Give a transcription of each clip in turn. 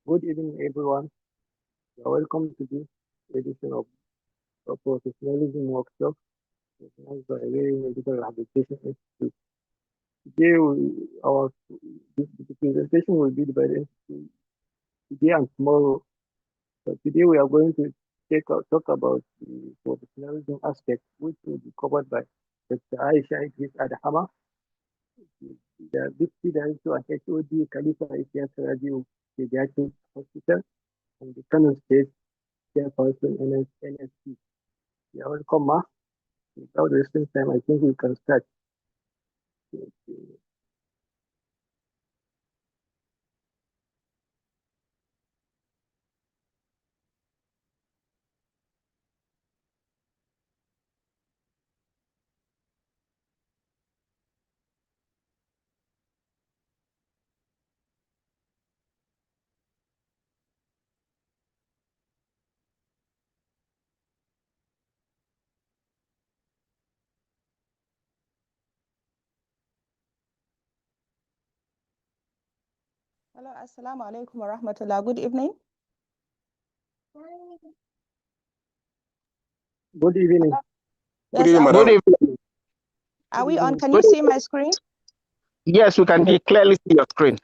Good evening, everyone. You are welcome to this edition of a Professionalism Workshop organized by Very Medical Rehabilitation Institute. Today, the presentation will be divided into today and tomorrow. But today, we are going to talk about the professionalism aspect, which will be covered by Dr. Aisha Idris Adhama, the Deputy Director at HOD Khalifa Isias Radio Pediatric Hospital, and the Kano State Chairperson NSP. You are welcome, ma. Without wasting time, I think we can start. Hello, assalamu alaikum wa rahmatullah. Good evening. Good evening. Yes, Good evening. Are we on? Can you see my screen? Yes, we can clearly see your screen.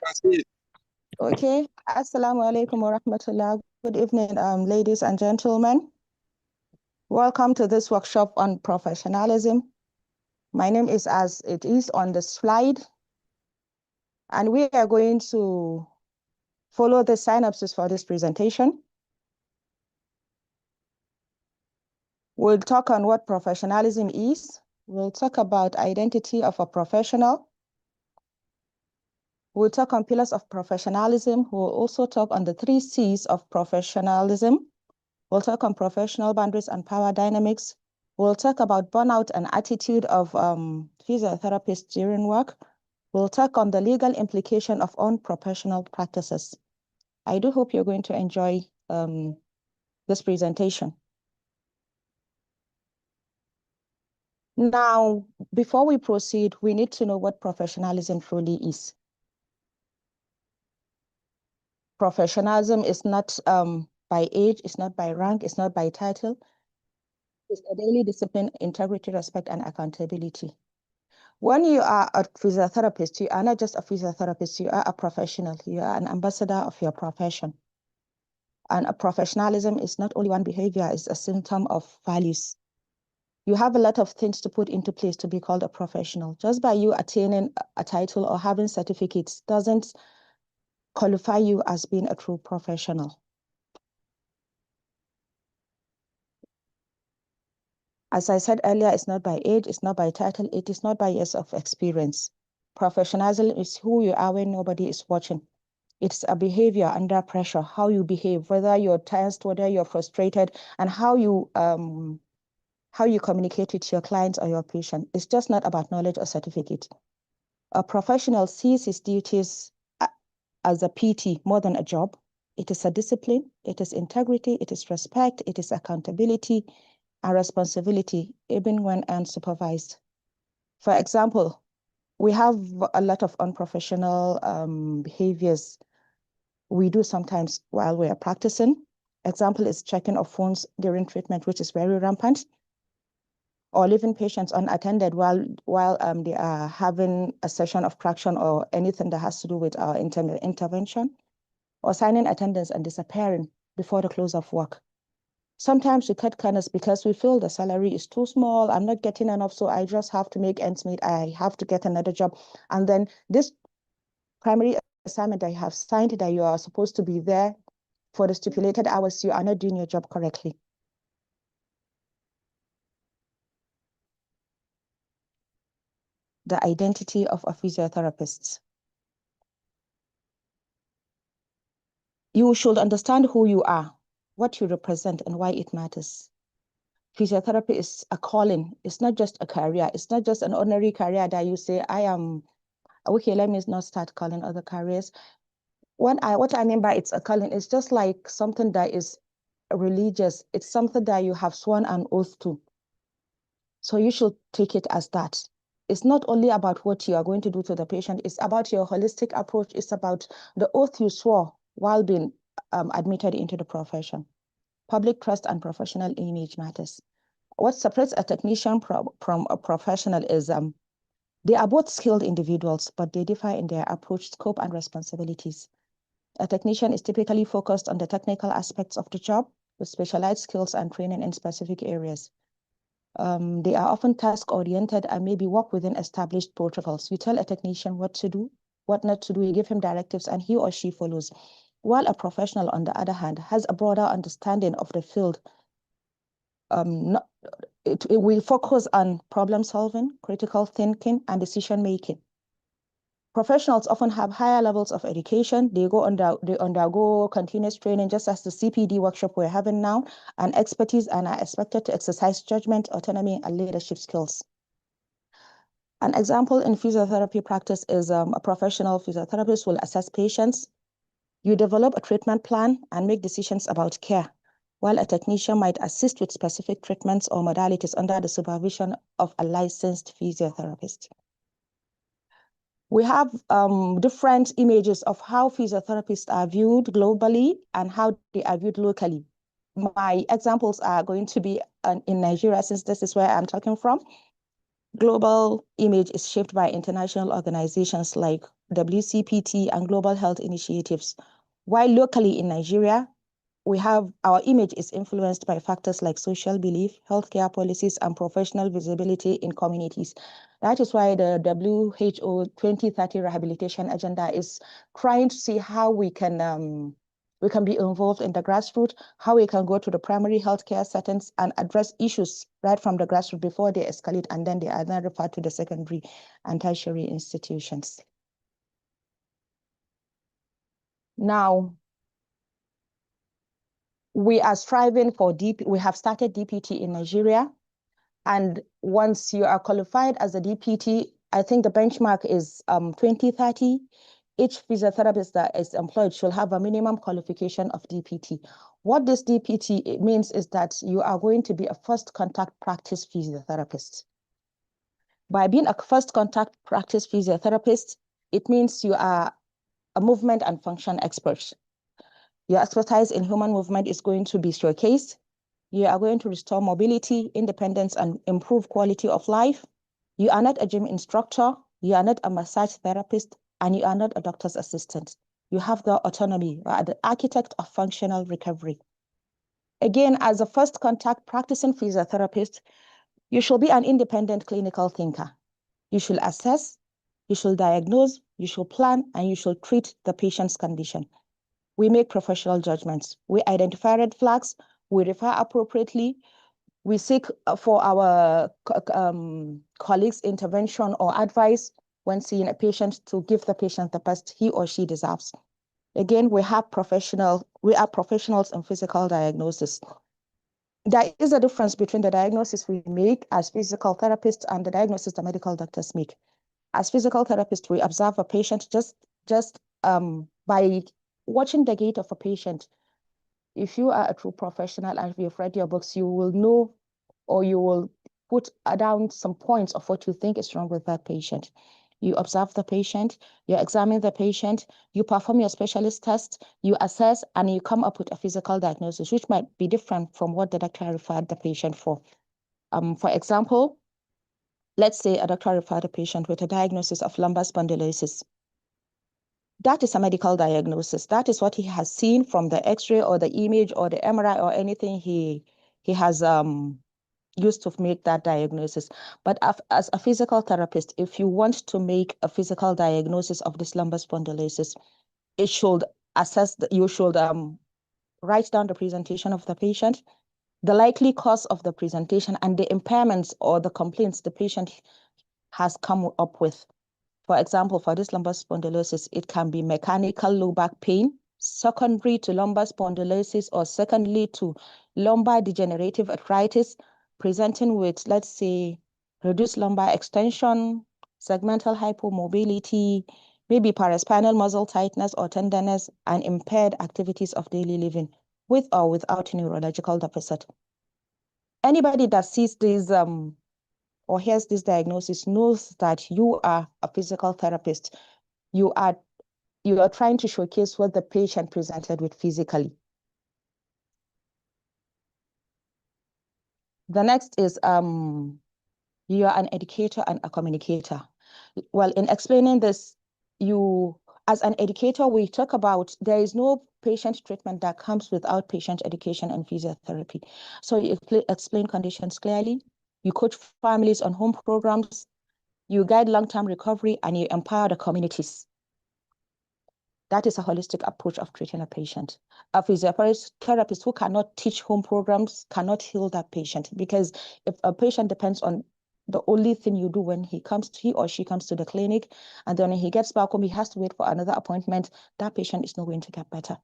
Okay. Assalamu alaikum wa rahmatullah. Good evening, ladies and gentlemen. Welcome to this workshop on professionalism. My name is as it is on the slide. And we are going to follow the synopsis for this presentation. We'll talk on what professionalism is. We'll talk about identity of a professional. We'll talk on pillars of professionalism. We'll also talk on the 3 C's of professionalism. We'll talk on professional boundaries and power dynamics. We'll talk about burnout and attitude of physiotherapists during work. We'll talk on the legal implication of unprofessional practices. I do hope you're going to enjoy this presentation. Now, before we proceed, we need to know what professionalism truly is. Professionalism is not by age, it's not by rank, it's not by title. It's a daily discipline, integrity, respect, and accountability. When you are a physiotherapist, you are not just a physiotherapist, you are a professional. You are an ambassador of your profession. And a professionalism is not only one behavior, it's a symptom of values. You have a lot of things to put into place to be called a professional. Just by you attaining a title or having certificates doesn't qualify you as being a true professional. As I said earlier, it's not by age, it's not by title, it is not by years of experience. Professionalism is who you are when nobody is watching. It's a behavior under pressure, how you behave, whether you're tensed, whether you're frustrated, and how you communicate with your clients or your patient. It's just not about knowledge or certificate. A professional sees his duties as a PT more than a job. It is a discipline, it is integrity, it is respect, it is accountability and responsibility, even when unsupervised. For example, we have a lot of unprofessional behaviors we do sometimes while we are practicing. Example is checking of phones during treatment, which is very rampant, or leaving patients unattended while they are having a session of traction or anything that has to do with our intervention, or signing attendance and disappearing before the close of work. Sometimes we cut corners because we feel the salary is too small, I'm not getting enough, so I just have to make ends meet, I have to get another job. And then this primary assignment that you have signed that you are supposed to be there for the stipulated hours, you are not doing your job correctly. The identity of a physiotherapist. You should understand who you are, what you represent, and why it matters. Physiotherapy is a calling. It's not just a career. It's not just an ordinary career that you say, I am, okay, let me not start calling other careers. What I mean by it's a calling, it's just like something that is religious. It's something that you have sworn an oath to. So you should take it as that. It's not only about what you are going to do to the patient. It's about your holistic approach. It's about the oath you swore while being admitted into the profession. Public trust and professional image matters. What separates a technician from a professional is they are both skilled individuals, but they differ in their approach, scope, and responsibilities. A technician is typically focused on the technical aspects of the job with specialized skills and training in specific areas. They are often task-oriented and maybe work within established protocols. You tell a technician what to do, what not to do, you give him directives, and he or she follows. While a professional, on the other hand, has a broader understanding of the field. It will focus on problem solving, critical thinking, and decision making. Professionals often have higher levels of education. They undergo continuous training, just as the CPD workshop we're having now, and expertise, and are expected to exercise judgment, autonomy, and leadership skills. An example in physiotherapy practice is a professional physiotherapist will assess patients. You develop a treatment plan and make decisions about care, while a technician might assist with specific treatments or modalities under the supervision of a licensed physiotherapist. We have different images of how physiotherapists are viewed globally and how they are viewed locally. My examples are going to be in Nigeria, since this is where I'm talking from. Global image is shaped by international organizations like WCPT and global health initiatives, while locally in Nigeria, our image is influenced by factors like social belief, healthcare policies, and professional visibility in communities. That is why the WHO 2030 rehabilitation agenda is trying to see how we can be involved in the grassroots, how we can go to the primary healthcare settings and address issues right from the grassroots before they escalate, and then they are then referred to the secondary and tertiary institutions. Now, we are striving for we have started DPT in Nigeria. And once you are qualified as a DPT, I think the benchmark is 2030. Each physiotherapist that is employed should have a minimum qualification of DPT. What this DPT means is that you are going to be a first contact practice physiotherapist. By being a first contact practice physiotherapist, it means you are a movement and function expert. Your expertise in human movement is going to be showcased. You are going to restore mobility, independence, and improve quality of life. You are not a gym instructor. You are not a massage therapist, and you are not a doctor's assistant. You have the autonomy. You are the architect of functional recovery. Again, as a first contact practicing physiotherapist, you should be an independent clinical thinker. You should assess, you should diagnose, you should plan, and you should treat the patient's condition. We make professional judgments. We identify red flags. We refer appropriately. We seek for our colleagues' intervention or advice when seeing a patient to give the patient the best he or she deserves. Again, we are professionals in physical diagnosis. There is a difference between the diagnosis we make as physical therapists and the diagnosis the medical doctors make. As physical therapists, we observe a patient just by watching the gait of a patient. If you are a true professional and if you've read your books, you will know, or you will put down some points of what you think is wrong with that patient. You observe the patient, you examine the patient, you perform your specialist test, you assess, and you come up with a physical diagnosis, which might be different from what the doctor referred the patient for. For example, let's say a doctor referred a patient with a diagnosis of lumbar spondylosis. That is a medical diagnosis. That is what he has seen from the X-ray or the image or the MRI or anything he has used to make that diagnosis. But as a physical therapist, if you want to make a physical diagnosis of this lumbar spondylosis, it should assess, you should write down the presentation of the patient, the likely cause of the presentation, and the impairments or the complaints the patient has come up with. For example, for this lumbar spondylosis, it can be mechanical low back pain, secondary to lumbar spondylosis, or secondly to lumbar degenerative arthritis, presenting with, let's say, reduced lumbar extension, segmental hypomobility, maybe paraspinal muscle tightness or tenderness, and impaired activities of daily living, with or without neurological deficit. Anybody that sees these or hears this diagnosis knows that you are a physical therapist. You are you are trying to showcase what the patient presented with physically. The next is you are an educator and a communicator. Well, in explaining this, as an educator, we talk about there is no patient treatment that comes without patient education and physiotherapy. So you explain conditions clearly, you coach families on home programs, you guide long-term recovery, and you empower the communities. That is a holistic approach of treating a patient. A physiotherapist who cannot teach home programs cannot heal that patient, because if a patient depends on the only thing you do when he or she comes to the clinic, and then when he gets back home, he has to wait for another appointment, that patient is not going to get better.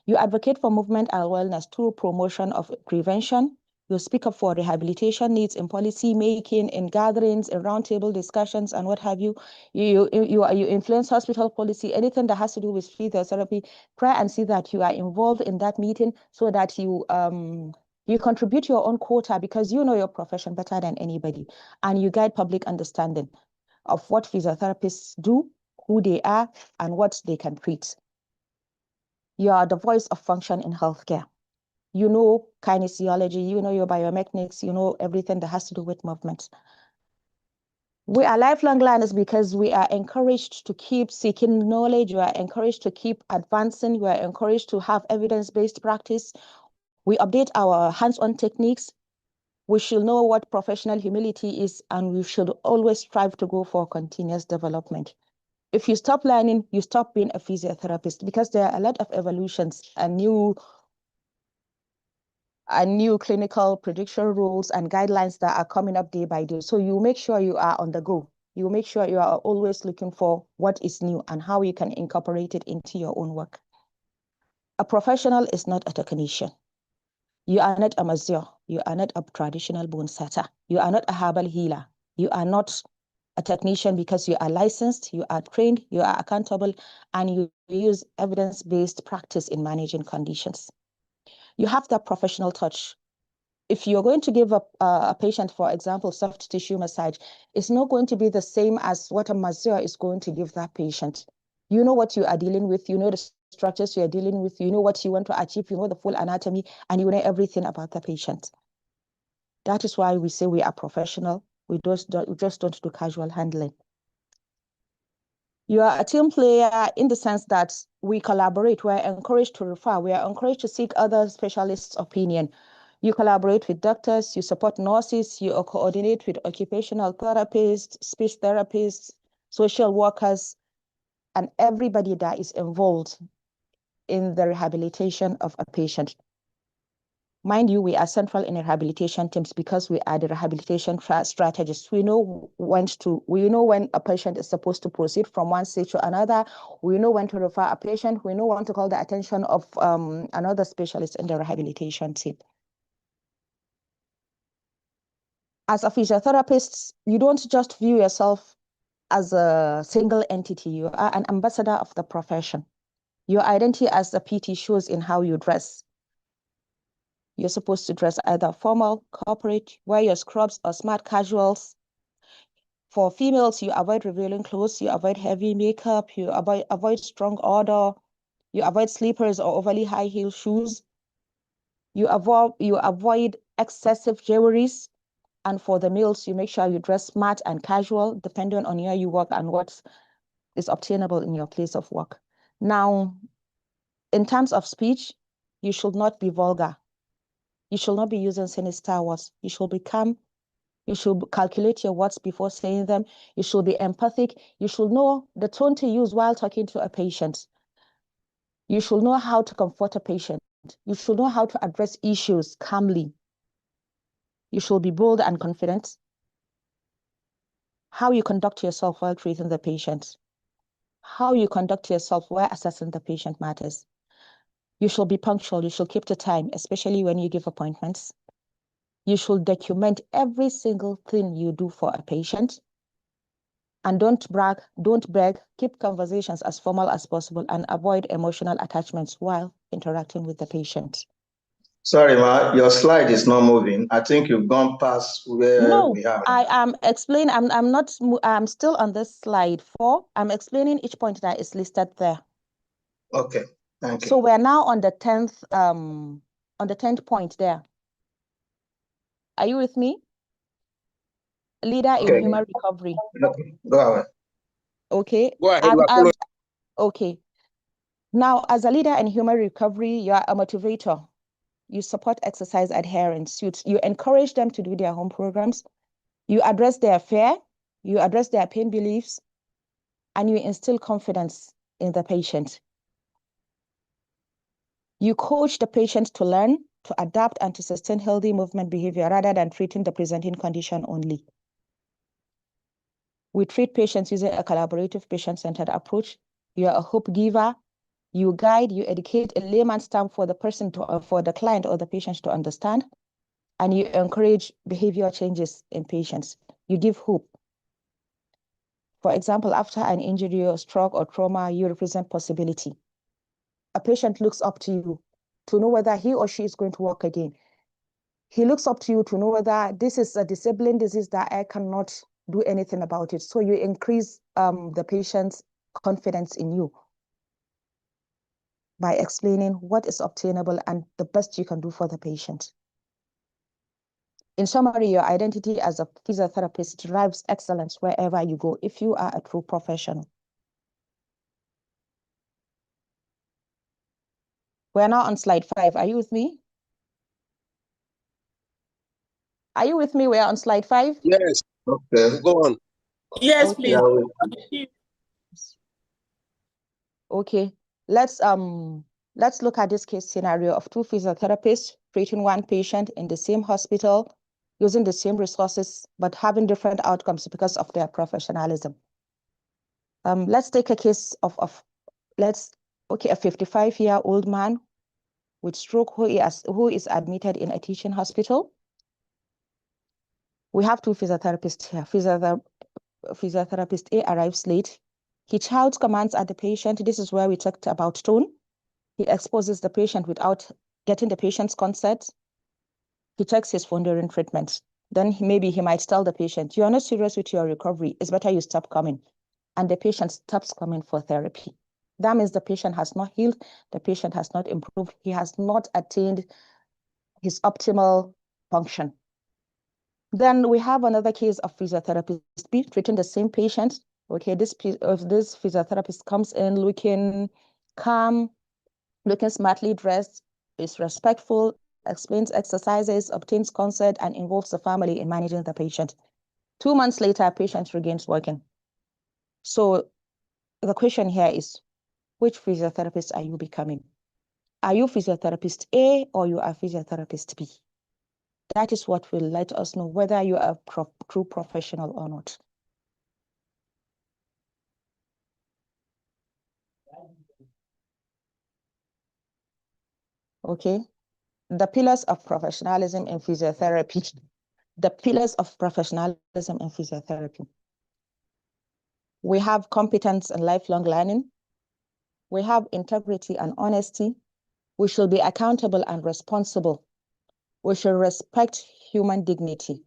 You advocate for movement and wellness through promotion of prevention. You speak up for rehabilitation needs in policy making, in gatherings, in roundtable discussions, and what have you. You influence hospital policy, anything that has to do with physiotherapy. Try and see that you are involved in that meeting so that you contribute your own quota, because you know your profession better than anybody, and you guide public understanding of what physiotherapists do, who they are, and what they can treat. You are the voice of function in healthcare. You know kinesiology, you know your biomechanics, you know everything that has to do with movement. We are lifelong learners because we are encouraged to keep seeking knowledge. We are encouraged to keep advancing. We are encouraged to have evidence-based practice. We update our hands-on techniques. We should know what professional humility is, and we should always strive to go for continuous development. If you stop learning, you stop being a physiotherapist, because there are a lot of evolutions and new clinical prediction rules and guidelines that are coming up day by day. So you make sure you are on the go. You make sure you are always looking for what is new and how you can incorporate it into your own work. A professional is not a technician. You are not a masseur. You are not a traditional bone setter. You are not a herbal healer. You are not a technician because you are licensed, you are trained, you are accountable, and you use evidence-based practice in managing conditions. You have that professional touch. If you're going to give a patient, for example, soft tissue massage, it's not going to be the same as what a masseur is going to give that patient. You know what you are dealing with, you know the structures you are dealing with, you know what you want to achieve, you know the full anatomy, and you know everything about the patient. That is why we say we are professional. We just don't do casual handling. You are a team player in the sense that we collaborate. We are encouraged to refer. We are encouraged to seek other specialists' opinion. You collaborate with doctors, you support nurses, you coordinate with occupational therapists, speech therapists, social workers, and everybody that is involved in the rehabilitation of a patient. Mind you, we are central in rehabilitation teams because we are the rehabilitation strategists. We know when a patient is supposed to proceed from one stage to another. We know when to refer a patient. We know when to call the attention of another specialist in the rehabilitation team. As a physiotherapist, you don't just view yourself as a single entity. You are an ambassador of the profession. Your identity as a PT shows in how you dress. You're supposed to dress either formal, corporate, wear your scrubs or smart casuals. For females, you avoid revealing clothes, you avoid heavy makeup, you avoid strong odor, you avoid slippers or overly high heel shoes. You avoid excessive jewelries. And for the males, you make sure you dress smart and casual, depending on where you work and what is obtainable in your place of work. Now, in terms of speech, you should not be vulgar. You should not be using sinister words. You should be calm. You should calculate your words before saying them. You should be empathic. You should know the tone to use while talking to a patient. You should know how to comfort a patient. You should know how to address issues calmly. You should be bold and confident. How you conduct yourself while treating the patient. How you conduct yourself while assessing the patient matters. You should be punctual. You should keep to time, especially when you give appointments. You should document every single thing you do for a patient. And don't brag, don't beg, keep conversations as formal as possible and avoid emotional attachments while interacting with the patient. Sorry, Ma, your slide is not moving. I think you've gone past where No, we are. I am explaining. I'm still on this slide 4. I'm explaining each point that is listed there. Okay, thank you. So we're now on the 10th point there. Are you with me? Leader in Okay. human recovery. Okay, go ahead. Okay. Go ahead. You are following. Okay. Now, as a leader in human recovery, you are a motivator. You support exercise adherence. You encourage them to do their home programs. You address their fear. You address their pain beliefs. And you instill confidence in the patient. You coach the patient to learn, to adapt, and to sustain healthy movement behavior rather than treating the presenting condition only. We treat patients using a collaborative, patient-centered approach. You are a hope giver. You guide, you educate in layman's terms for the for the client or the patient to understand, and you encourage behavior changes in patients. You give hope. For example, after an injury or stroke or trauma, you represent possibility. A patient looks up to you to know whether he or she is going to walk again. He looks up to you to know whether this is a disabling disease that I cannot do anything about it. So you increase the patient's confidence in you by explaining what is obtainable and the best you can do for the patient. In summary, your identity as a physiotherapist drives excellence wherever you go if you are a true professional. We're now on slide 5. Are you with me? Are you with me? We're on slide 5. Yes. Okay. Go on. Yes, Okay. please. Okay. Let's look at this case scenario of 2 physiotherapists treating one patient in the same hospital, using the same resources, but having different outcomes because of their professionalism. Let's take a case of a 55-year-old man with stroke who is admitted in a teaching hospital. We have 2 physiotherapists here. Physiotherapist A arrives late. He shouts commands at the patient. This is where we talked about tone. He exposes the patient without getting the patient's consent. He checks his phone during treatment. Then maybe he might tell the patient, you are not serious with your recovery. It's better you stop coming. And the patient stops coming for therapy. That means the patient has not healed. The patient has not improved. He has not attained his optimal function. Then we have another case of physiotherapist B treating the same patient. Okay, this physiotherapist comes in looking calm, looking smartly dressed, is respectful, explains exercises, obtains consent, and involves the family in managing the patient. 2 months later, patient regains working. So the question here is, which physiotherapist are you becoming? Are you physiotherapist A or you are physiotherapist B? That is what will let us know whether you are a true professional or not. Okay, the pillars of professionalism in physiotherapy. The pillars of professionalism in physiotherapy. We have competence and lifelong learning. We have integrity and honesty. We should be accountable and responsible. We should respect human dignity.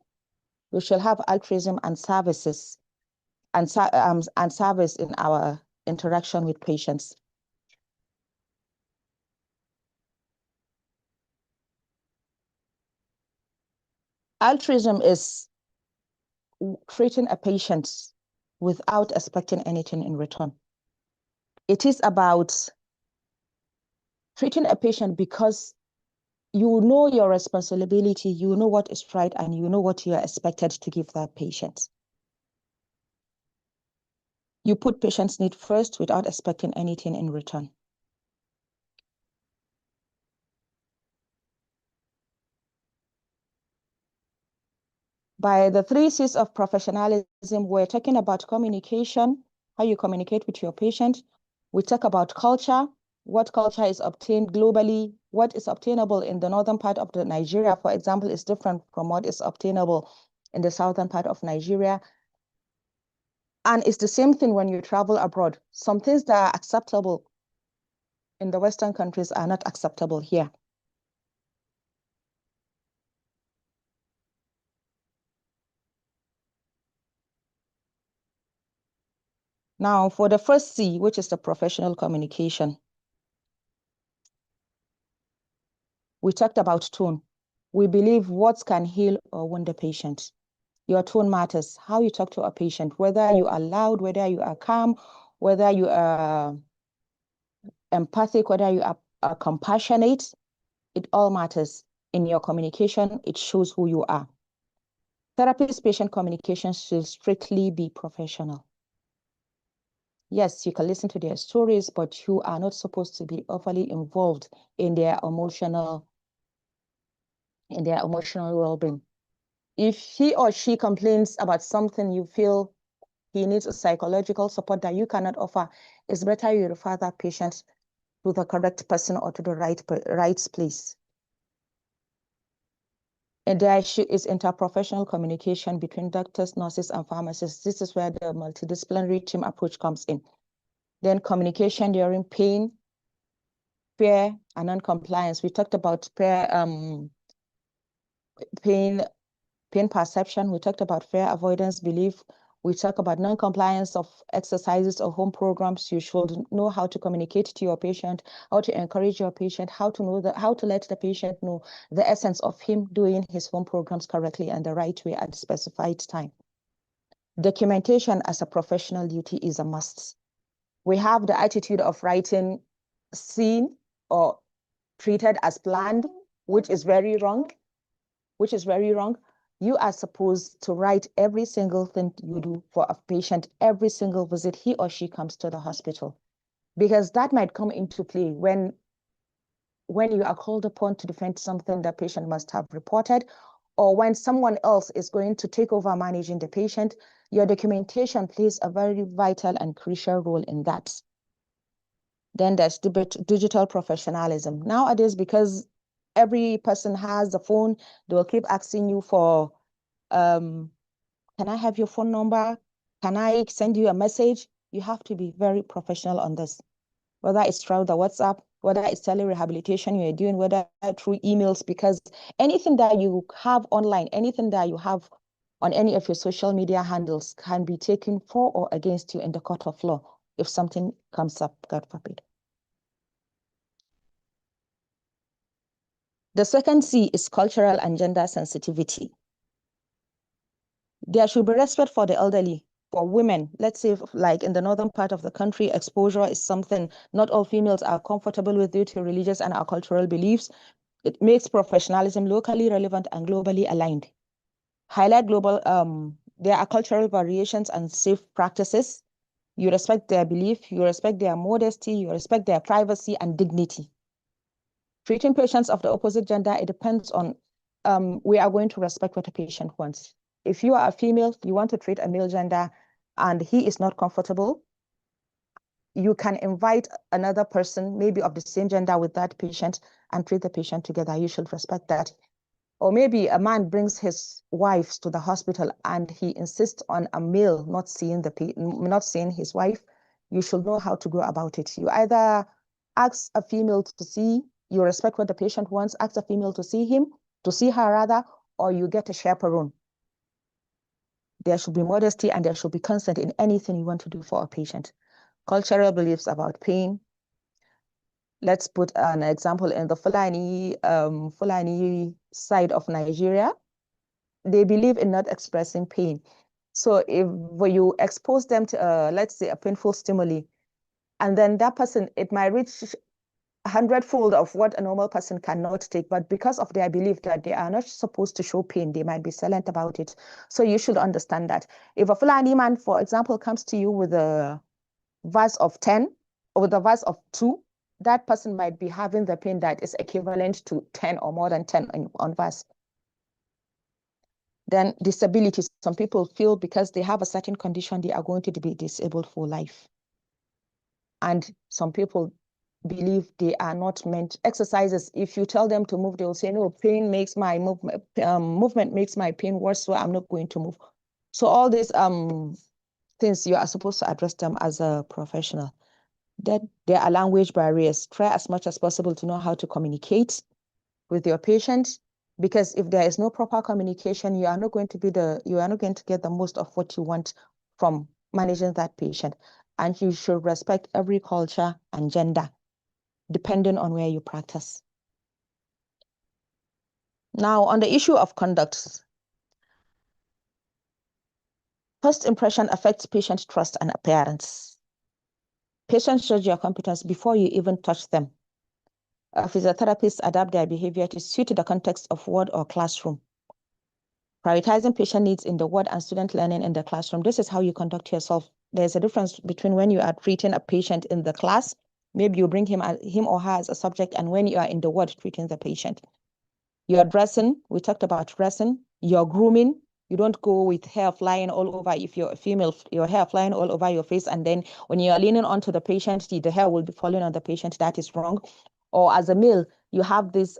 We should have altruism and services and service in our interaction with patients. Altruism is treating a patient without expecting anything in return. It is about treating a patient because you know your responsibility, you know what is right, and you know what you are expected to give that patient. You put patient's need first without expecting anything in return. By the 3 C's of professionalism, we're talking about communication, how you communicate with your patient. We talk about culture, what culture is obtained globally, what is obtainable in the northern part of Nigeria, for example, is different from what is obtainable in the southern part of Nigeria. And it's the same thing when you travel abroad. Some things that are acceptable in the Western countries are not acceptable here. Now, for the first C, which is the professional communication, we talked about tone. We believe words can heal or wound the patient. Your tone matters. How you talk to a patient, whether you are loud, whether you are calm, whether you are empathic, whether you are compassionate, it all matters. In your communication, it shows who you are. Therapist-patient communication should strictly be professional. Yes, you can listen to their stories, but you are not supposed to be overly involved in their emotional well-being. If he or she complains about something you feel he needs a psychological support that you cannot offer, it's better you refer that patient to the correct person or to the right place. And there is interprofessional communication between doctors, nurses, and pharmacists. This is where the multidisciplinary team approach comes in. Then communication during pain, fear, and non-compliance. We talked about pain perception. We talked about fear avoidance belief. We talk about non-compliance of exercises or home programs. You should know how to communicate to your patient, how to encourage your patient, how to let the patient know the essence of him doing his home programs correctly and the right way at the specified time. Documentation as a professional duty is a must. We have the attitude of writing seen or treated as planned, which is very wrong. You are supposed to write every single thing you do for a patient, every single visit he or she comes to the hospital, because that might come into play when you are called upon to defend something the patient must have reported, or when someone else is going to take over managing the patient. Your documentation plays a very vital and crucial role in that. Then there's digital professionalism. Nowadays, because every person has a phone, they will keep asking you for, can I have your phone number? Can I send you a message? You have to be very professional on this, whether it's through the WhatsApp, whether it's telerehabilitation you're doing, whether through emails, because anything that you have online, anything that you have on any of your social media handles can be taken for or against you in the court of law if something comes up, God forbid. The second C is cultural and gender sensitivity. There should be respect for the elderly, for women. Let's say like in the northern part of the country, exposure is something not all females are comfortable with due to religious and our cultural beliefs. It makes professionalism locally relevant and globally aligned. Highlight there are cultural variations and safe practices. You respect their belief, you respect their modesty, you respect their privacy and dignity. Treating patients of the opposite gender, it depends on, we are going to respect what a patient wants. If you are a female, you want to treat a male gender and he is not comfortable, you can invite another person, maybe of the same gender with that patient, and treat the patient together. You should respect that. Or maybe a man brings his wife to the hospital and he insists on a male not seeing his wife. You should know how to go about it. You either ask a female to see, you respect what the patient wants, ask a female to see her rather, or you get a chaperone. There should be modesty and there should be consent in anything you want to do for a patient. Cultural beliefs about pain. Let's put an example in the Fulani side of Nigeria. They believe in not expressing pain. So if you expose them to, let's say, a painful stimuli, and then that person, it might reach 100-fold of what a normal person cannot take, but because of their belief that they are not supposed to show pain, they might be silent about it. So you should understand that. If a Fulani man, for example, comes to you with a verse of 10 or with a verse of 2, that person might be having the pain that is equivalent to 10 or more than 10 on verse. Then disabilities, some people feel because they have a certain condition, they are going to be disabled for life. And some people believe they are not meant. Exercises, if you tell them to move, they will say, no, pain makes my movement makes my pain worse, so I'm not going to move. So all these things, you are supposed to address them as a professional. Then there are language barriers. Try as much as possible to know how to communicate with your patient, because if there is no proper communication, you are not going to get the most of what you want from managing that patient. and you should respect every culture and gender, depending on where you practice. Now, on the issue of conduct, first impression affects patient trust and appearance. Patients judge your competence before you even touch them. Physiotherapists adapt their behavior to suit the context of ward or classroom. Prioritizing patient needs in the ward and student learning in the classroom. This is how you conduct yourself. There's a difference between when you are treating a patient in the class, maybe you bring him or her as a subject, and when you are in the ward treating the patient. You're dressing, we talked about dressing. You're grooming. You don't go with hair flying all over. If you're a female, your hair flying all over your face, and then when you're leaning onto the patient, the hair will be falling on the patient. That is wrong. Or as a male, you have this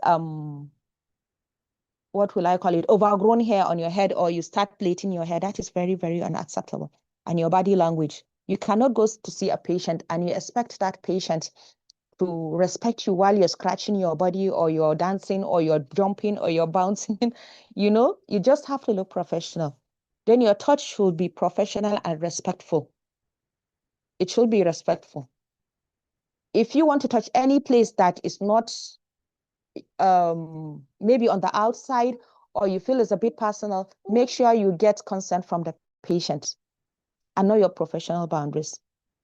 what will I call it, overgrown hair on your head, or you start plaiting your hair. That is very, very unacceptable. And your body language. You cannot go to see a patient and you expect that patient to respect you while you're scratching your body, or you're dancing, or you're jumping, or you're bouncing. You just have to look professional. Then your touch should be professional and respectful. It should be respectful. If you want to touch any place that is not maybe on the outside, or you feel it's a bit personal, make sure you get consent from the patient and know your professional boundaries.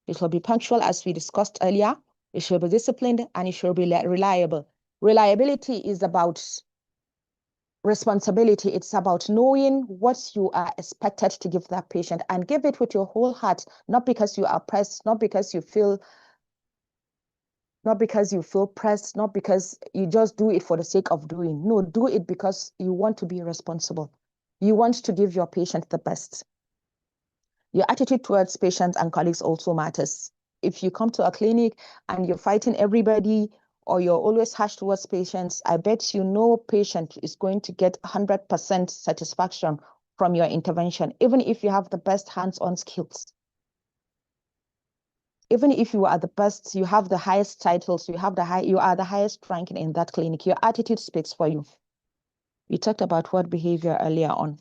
It should be punctual, as we discussed earlier. It should be disciplined, and it should be reliable. Reliability is about responsibility. It's about knowing what you are expected to give that patient, and give it with your whole heart, not because you are pressed, not because you feel pressed, not because you just do it for the sake of doing. No, do it because you want to be responsible. You want to give your patient the best. Your attitude towards patients and colleagues also matters. If you come to a clinic and you're fighting everybody, or you're always harsh towards patients, I bet you no patient is going to get 100% satisfaction from your intervention, even if you have the best hands-on skills. Even if you are the best, you have the highest titles, you are the highest ranking in that clinic, your attitude speaks for you. We talked about word behavior earlier on.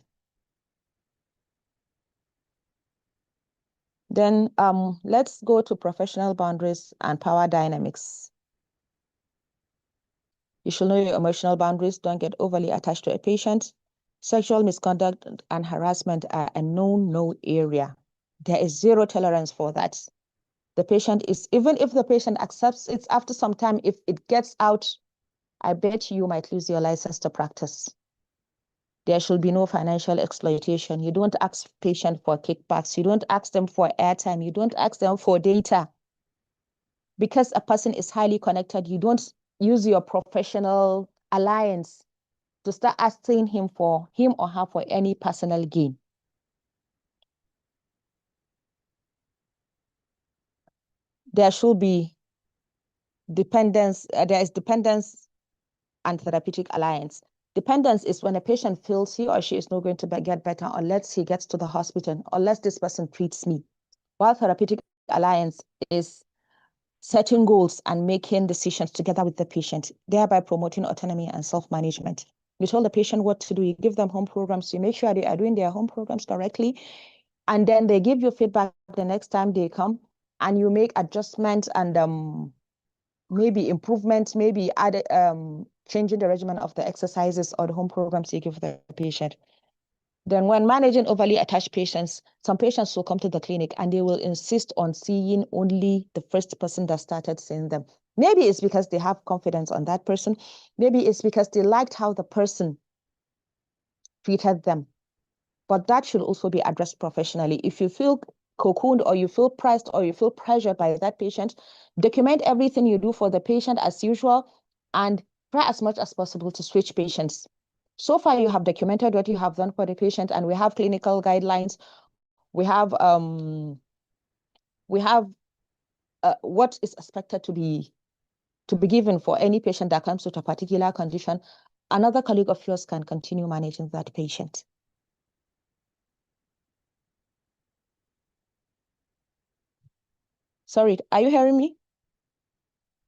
Then let's go to professional boundaries and power dynamics. You should know your emotional boundaries. Don't get overly attached to a patient. Sexual misconduct and harassment are a no area. There is zero tolerance for that. The patient is, even if the patient accepts it after some time, if it gets out, I bet you might lose your license to practice. There should be no financial exploitation. You don't ask patients for kickbacks. You don't ask them for airtime. You don't ask them for data. Because a person is highly connected, you don't use your professional alliance to start asking him or her for any personal gain. There should be dependence. There is dependence and therapeutic alliance. Dependence is when a patient feels he or she is not going to get better unless he gets to the hospital, unless this person treats me. While therapeutic alliance is setting goals and making decisions together with the patient, thereby promoting autonomy and self-management. You tell the patient what to do. You give them home programs. You make sure they are doing their home programs correctly. And then they give you feedback the next time they come, and you make adjustments and maybe improvements, maybe add changing the regimen of the exercises or the home programs you give the patient. Then when managing overly attached patients, some patients will come to the clinic and they will insist on seeing only the first person that started seeing them. Maybe it's because they have confidence on that person. Maybe it's because they liked how the person treated them. But that should also be addressed professionally. If you feel cocooned, or you feel pressed, or you feel pressured by that patient, document everything you do for the patient as usual, and try as much as possible to switch patients. So far, you have documented what you have done for the patient, and we have clinical guidelines. We have what is expected to be given for any patient that comes with a particular condition. Another colleague of yours can continue managing that patient. Sorry, are you hearing me?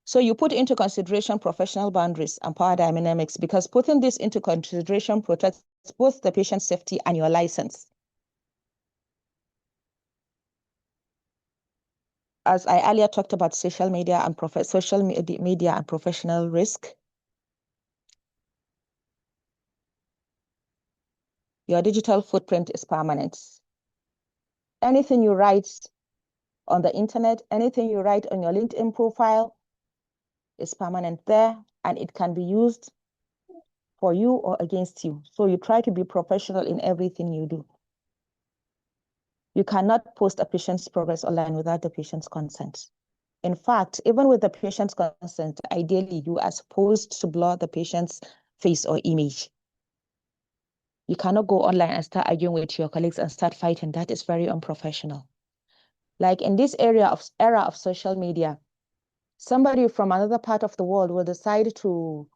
So you put into consideration professional boundaries and power dynamics, because putting this into consideration protects both the patient's safety and your license. as I earlier talked about social media and professional risk, your digital footprint is permanent. Anything you write on the internet, anything you write on your LinkedIn profile is permanent there, and it can be used for you or against you. So you try to be professional in everything you do. You cannot post a patient's progress online without the patient's consent. In fact, even with the patient's consent, ideally, you are supposed to blur the patient's face or image. You cannot go online and start arguing with your colleagues and start fighting. That is very unprofessional. Like in this era of social media, somebody from another part of the world will decide to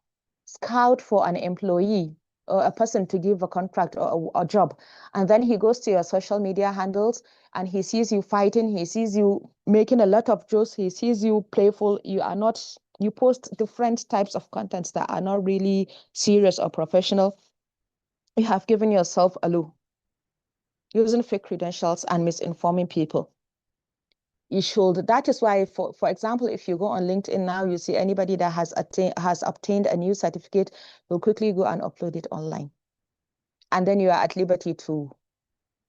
scout for an employee or a person to give a contract or a job. And then he goes to your social media handles and he sees you fighting, he sees you making a lot of jokes, he sees you playful. You post different types of contents that are not really serious or professional. You have given yourself a low, using fake credentials and misinforming people. You should. That is why, for example, if you go on LinkedIn now, you see anybody that has obtained a new certificate will quickly go and upload it online. And then you are at liberty to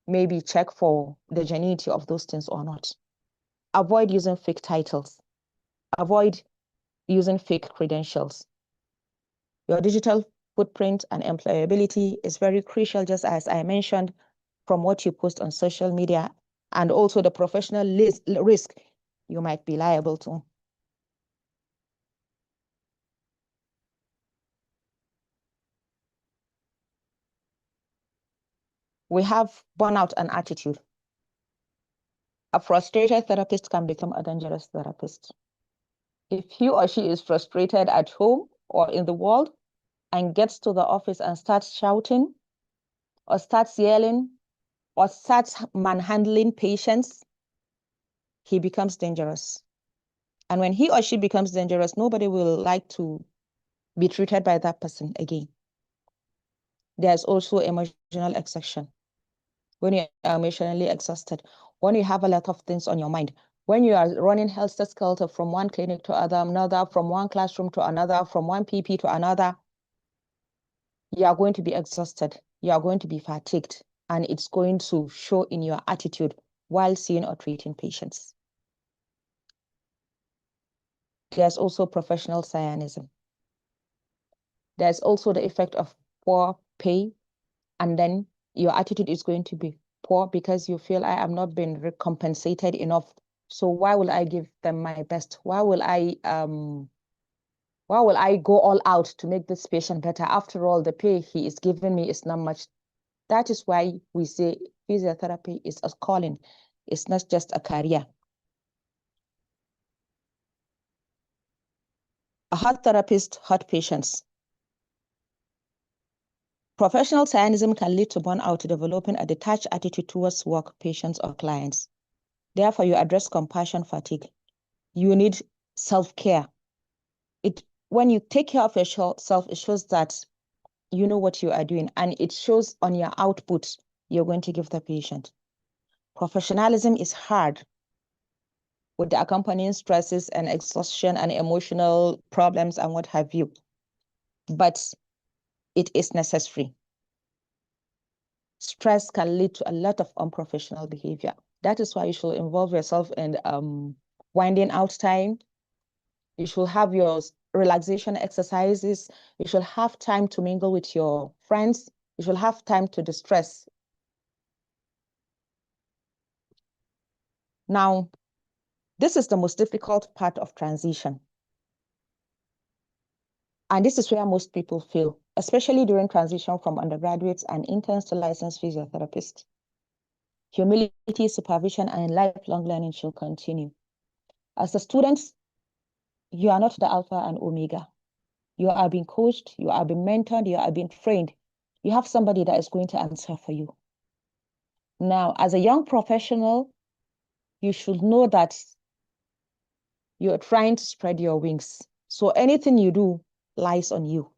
maybe check for the genuinity of those things or not. Avoid using fake titles. Avoid using fake credentials. Your digital footprint and employability is very crucial, just as I mentioned, from what you post on social media, and also the professional risk you might be liable to. We have burnout and attitude. A frustrated therapist can become a dangerous therapist. If he or she is frustrated at home or in the world and gets to the office and starts shouting or starts yelling or starts manhandling patients, he becomes dangerous. And when he or she becomes dangerous, nobody will like to be treated by that person again. There's also emotional exhaustion. When you are emotionally exhausted, when you have a lot of things on your mind, when you are running helter-skelter from one clinic to another, from one classroom to another, from one PP to another, you are going to be exhausted. You are going to be fatigued, and it's going to show in your attitude while seeing or treating patients. There's also professional cynism. There's also the effect of poor pay, and then your attitude is going to be poor because you feel I am not being recompensated enough. So why will I give them my best? Why will I go all out to make this patient better? After all, the pay he is giving me is not much. That is why we say physiotherapy is a calling. It's not just a career. A heart therapist, heart patients. Professional cynism can lead to burnout, developing a detached attitude towards work, patients, or clients. Therefore, you address compassion fatigue. You need self-care. When you take care of yourself, it shows that you know what you are doing, and it shows on your output you're going to give the patient. Professionalism is hard with the accompanying stresses and exhaustion and emotional problems and what have you, but it is necessary. Stress can lead to a lot of unprofessional behavior. That is why you should involve yourself in winding out time. You should have your relaxation exercises. You should have time to mingle with your friends. You should have time to distress. Now, this is the most difficult part of transition. And this is where most people fail, especially during transition from undergraduates and interns to licensed physiotherapists. Humility, supervision, and lifelong learning should continue. As a student, you are not the alpha and omega. You are being coached, you are being mentored, you are being trained. You have somebody that is going to answer for you. Now, as a young professional, you should know that you're trying to spread your wings. So anything you do lies on you.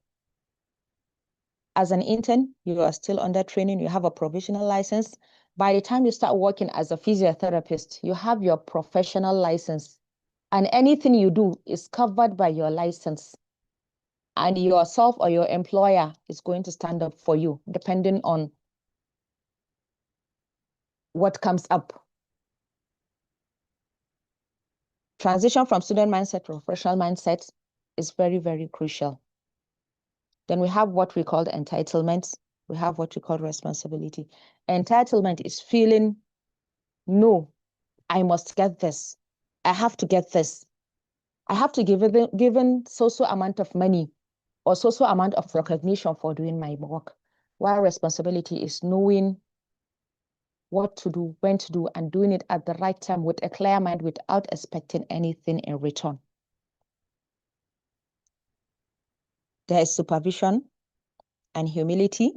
As an intern, you are still under training, you have a provisional license. By the time you start working as a physiotherapist, you have your professional license, and anything you do is covered by your license. And yourself or your employer is going to stand up for you, depending on what comes up. Transition from student mindset to professional mindset is very, very crucial. Then we have what we call the entitlement. We have what we call responsibility. Entitlement is feeling, no, I must get this. I have to get this. I have to give it given so amount of money or so amount of recognition for doing my work. While responsibility is knowing what to do, when to do, and doing it at the right time with a clear mind without expecting anything in return. There is supervision and humility.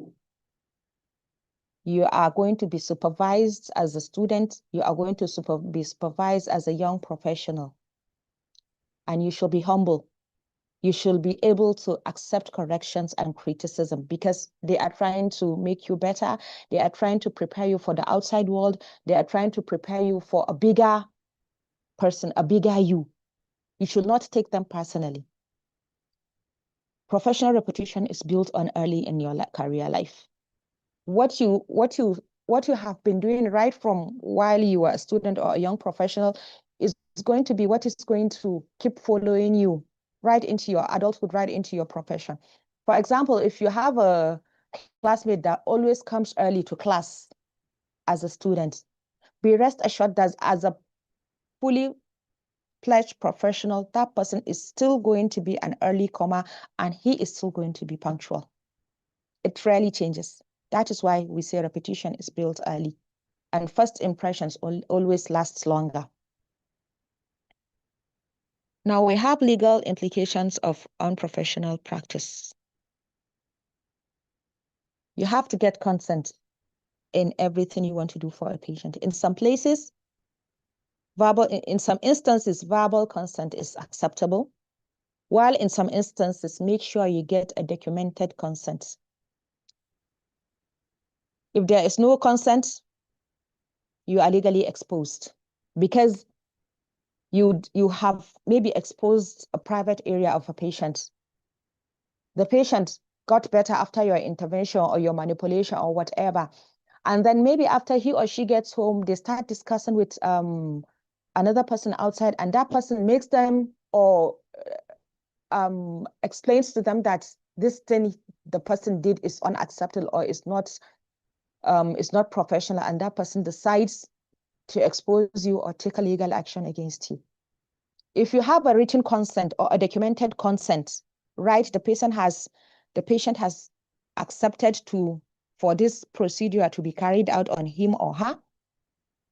You are going to be supervised as a student. You are going to be supervised as a young professional. And you should be humble. You should be able to accept corrections and criticism because they are trying to make you better. They are trying to prepare you for the outside world. They are trying to prepare you for a bigger person, a bigger you. You should not take them personally. Professional reputation is built on early in your career life. What you have been doing right from while you were a student or a young professional is going to be what is going to keep following you right into your adulthood, right into your profession. For example, if you have a classmate that always comes early to class as a student, be rest assured that as a fully fledged professional, that person is still going to be an early comer and he is still going to be punctual. It rarely changes. That is why we say repetition is built early and first impressions always lasts longer. Now we have legal implications of unprofessional practice. You have to get consent in everything you want to do for a patient. In some places, in some instances, verbal consent is acceptable, while in some instances, make sure you get a documented consent. If there is no consent, you are legally exposed because you have maybe exposed a private area of a patient. The patient got better after your intervention or your manipulation or whatever. And then maybe after he or she gets home, they start discussing with another person outside, and that person makes them or explains to them that this thing the person did is unacceptable or is not professional, and that person decides to expose you or take a legal action against you. If you have a written consent or a documented consent, right, the patient has accepted for this procedure to be carried out on him or her,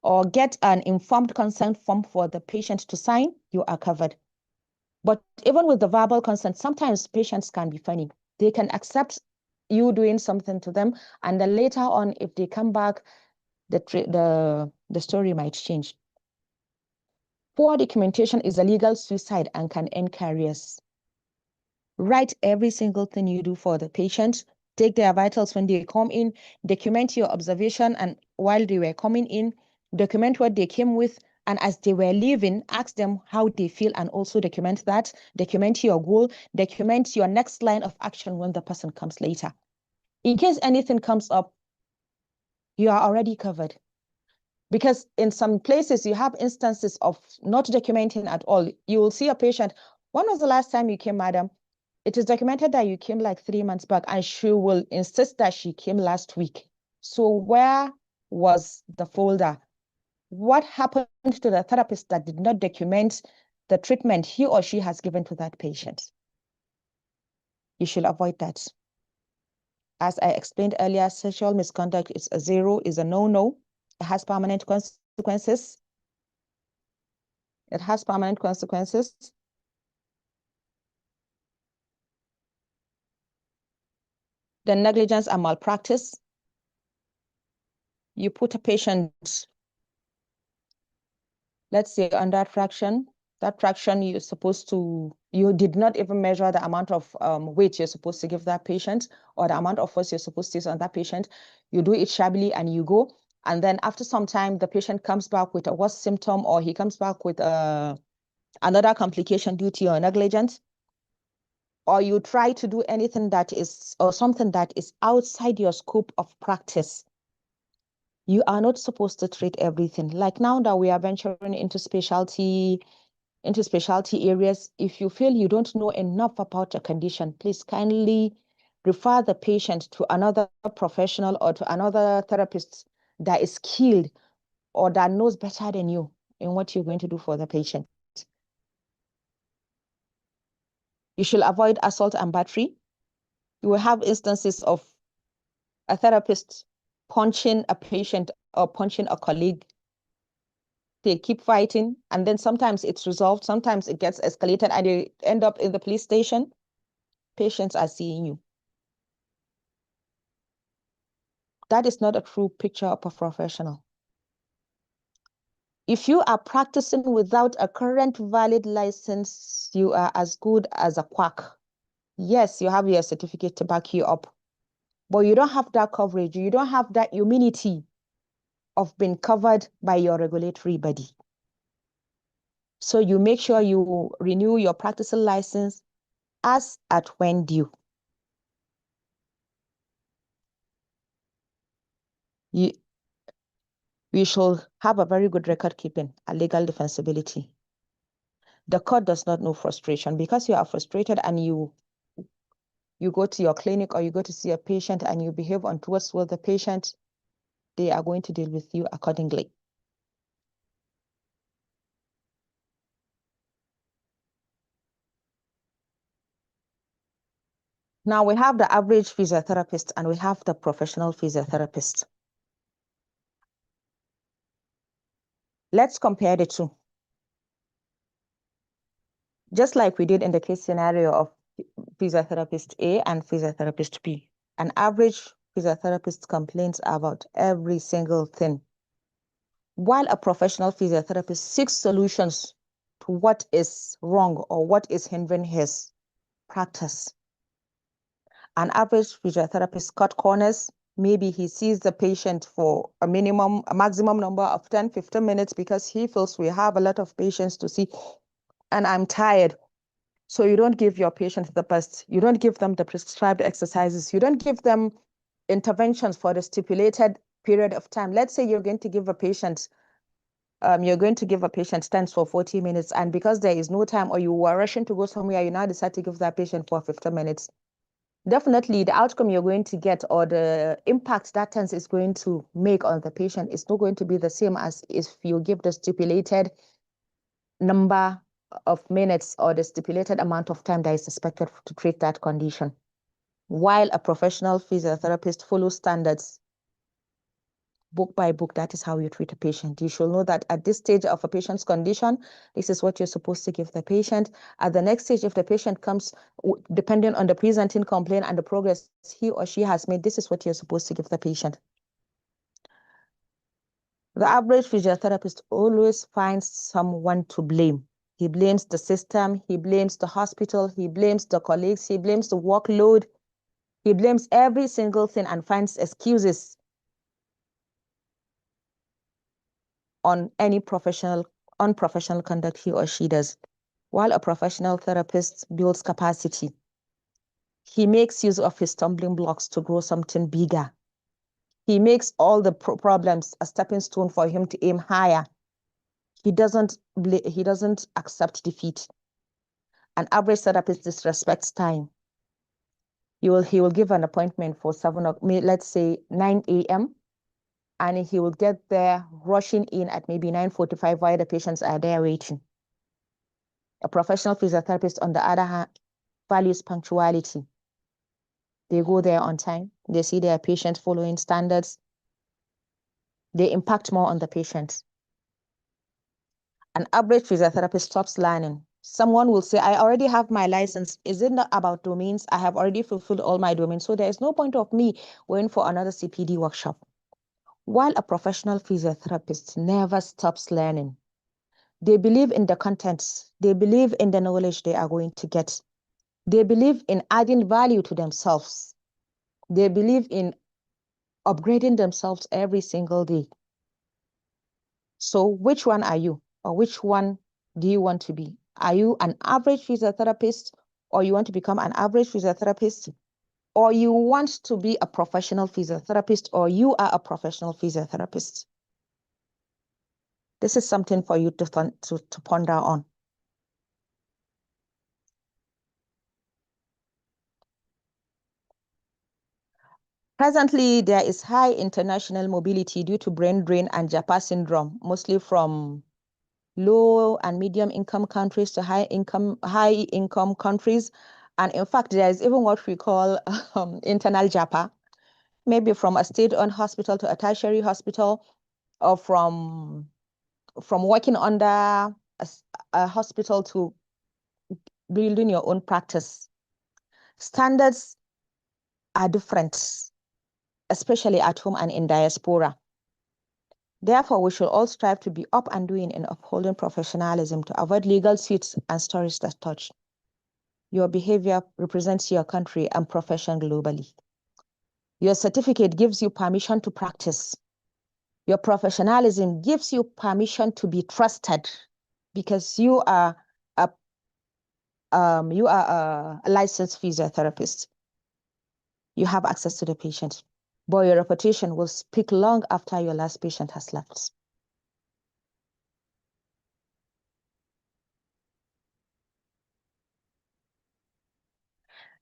or get an informed consent form for the patient to sign, you are covered. But even with the verbal consent, sometimes patients can be funny. They can accept you doing something to them, and then later on, if they come back, the story might change. Poor documentation is a legal suicide and can end careers. Write every single thing you do for the patient. Take their vitals when they come in. Document your observation and while they were coming in. Document what they came with. And as they were leaving, ask them how they feel and also document that. Document your goal. Document your next line of action when the person comes later. In case anything comes up, you are already covered. Because in some places, you have instances of not documenting at all. You will see a patient, when was the last time you came, madam? It is documented that you came like 3 months back, and she will insist that she came last week. So where was the folder? What happened to the therapist that did not document the treatment he or she has given to that patient? You should avoid that. As I explained earlier, sexual misconduct is a no-no. It has permanent consequences. It has permanent consequences. The negligence and malpractice. You put a patient, let's say, on that fraction you did not even measure the amount of weight you're supposed to give that patient or the amount of force you're supposed to use on that patient. You do it shabbily and you go. And then after some time, the patient comes back with a worse symptom, or he comes back with another complication due to your negligence, or you try to do anything that is, or something that is outside your scope of practice, you are not supposed to treat everything. Like now that we are venturing into specialty areas, if you feel you don't know enough about a condition, please kindly refer the patient to another professional or to another therapist that is skilled or that knows better than you in what you're going to do for the patient. You should avoid assault and battery. You will have instances of a therapist punching a patient or punching a colleague. They keep fighting, and then sometimes it's resolved, sometimes it gets escalated, and they end up in the police station. Patients are seeing you. That is not a true picture of a professional. If you are practicing without a current valid license, you are as good as a quack. Yes, you have your certificate to back you up, but you don't have that coverage. You don't have that immunity of being covered by your regulatory body. So you make sure you renew your practicing license as at when due. We should have a very good record keeping, a legal defensibility. The court does not know frustration. Because you are frustrated and you go to your clinic or you go to see a patient and you behave untowards with the patient, they are going to deal with you accordingly. Now we have the average physiotherapist and we have the professional physiotherapist. Let's compare the two. Just like we did in the case scenario of physiotherapist A and physiotherapist B. An average physiotherapist complains about every single thing, while a professional physiotherapist seeks solutions to what is wrong or what is hindering his practice. An average physiotherapist cut corners. Maybe he sees the patient for a maximum number of 10, 15 minutes because he feels we have a lot of patients to see and I'm tired. So you don't give your patient the best. You don't give them the prescribed exercises. You don't give them interventions for the stipulated period of time. Let's say you're going to give a patient stents for 40 minutes, and because there is no time or you were rushing to go somewhere, you now decide to give that patient for 15 minutes. Definitely the outcome you're going to get or the impact that TENS is going to make on the patient is not going to be the same as if you give the stipulated number of minutes or the stipulated amount of time that is expected to treat that condition. While a professional physiotherapist follows standards book by book, that is how you treat a patient. You should know that at this stage of a patient's condition, this is what you're supposed to give the patient. At the next stage, if the patient comes, depending on the presenting complaint and the progress he or she has made, this is what you're supposed to give the patient. The average physiotherapist always finds someone to blame. He blames the system, he blames the hospital, he blames the colleagues, he blames the workload, he blames every single thing and finds excuses on any unprofessional conduct he or she does. While a professional therapist builds capacity, he makes use of his stumbling blocks to grow something bigger. He makes all the problems a stepping stone for him to aim higher. He doesn't accept defeat. An average therapist disrespects time. He will give an appointment for let's say 9 a.m. and he will get there rushing in at maybe 9:45 while the patients are there waiting. A professional physiotherapist, on the other hand, values punctuality. They go there on time. They see their patient following standards. They impact more on the patients. An average physiotherapist stops learning. Someone will say, I already have my license. Is it not about domains? I have already fulfilled all my domains. So there is no point of me going for another CPD workshop. While a professional physiotherapist never stops learning. They believe in the contents. They believe in the knowledge they are going to get. They believe in adding value to themselves. They believe in upgrading themselves every single day. So which one are you, or which one do you want to be? Are you an average physiotherapist, or you want to become an average physiotherapist, or you want to be a professional physiotherapist, or you are a professional physiotherapist? This is something for you to ponder on. Presently, there is high international mobility due to brain drain and JAPA syndrome, mostly from low and medium income countries to high income countries. And in fact, there is even what we call internal JAPA, maybe from a state-owned hospital to a tertiary hospital, or from working under a hospital to building your own practice. Standards are different, especially at home and in diaspora. Therefore, we should all strive to be up and doing in upholding professionalism to avoid legal suits and stories that touch. Your behavior represents your country and profession globally. Your certificate gives you permission to practice. Your professionalism gives you permission to be trusted, because you are a licensed physiotherapist. You have access to the patient, but your reputation will speak long after your last patient has left.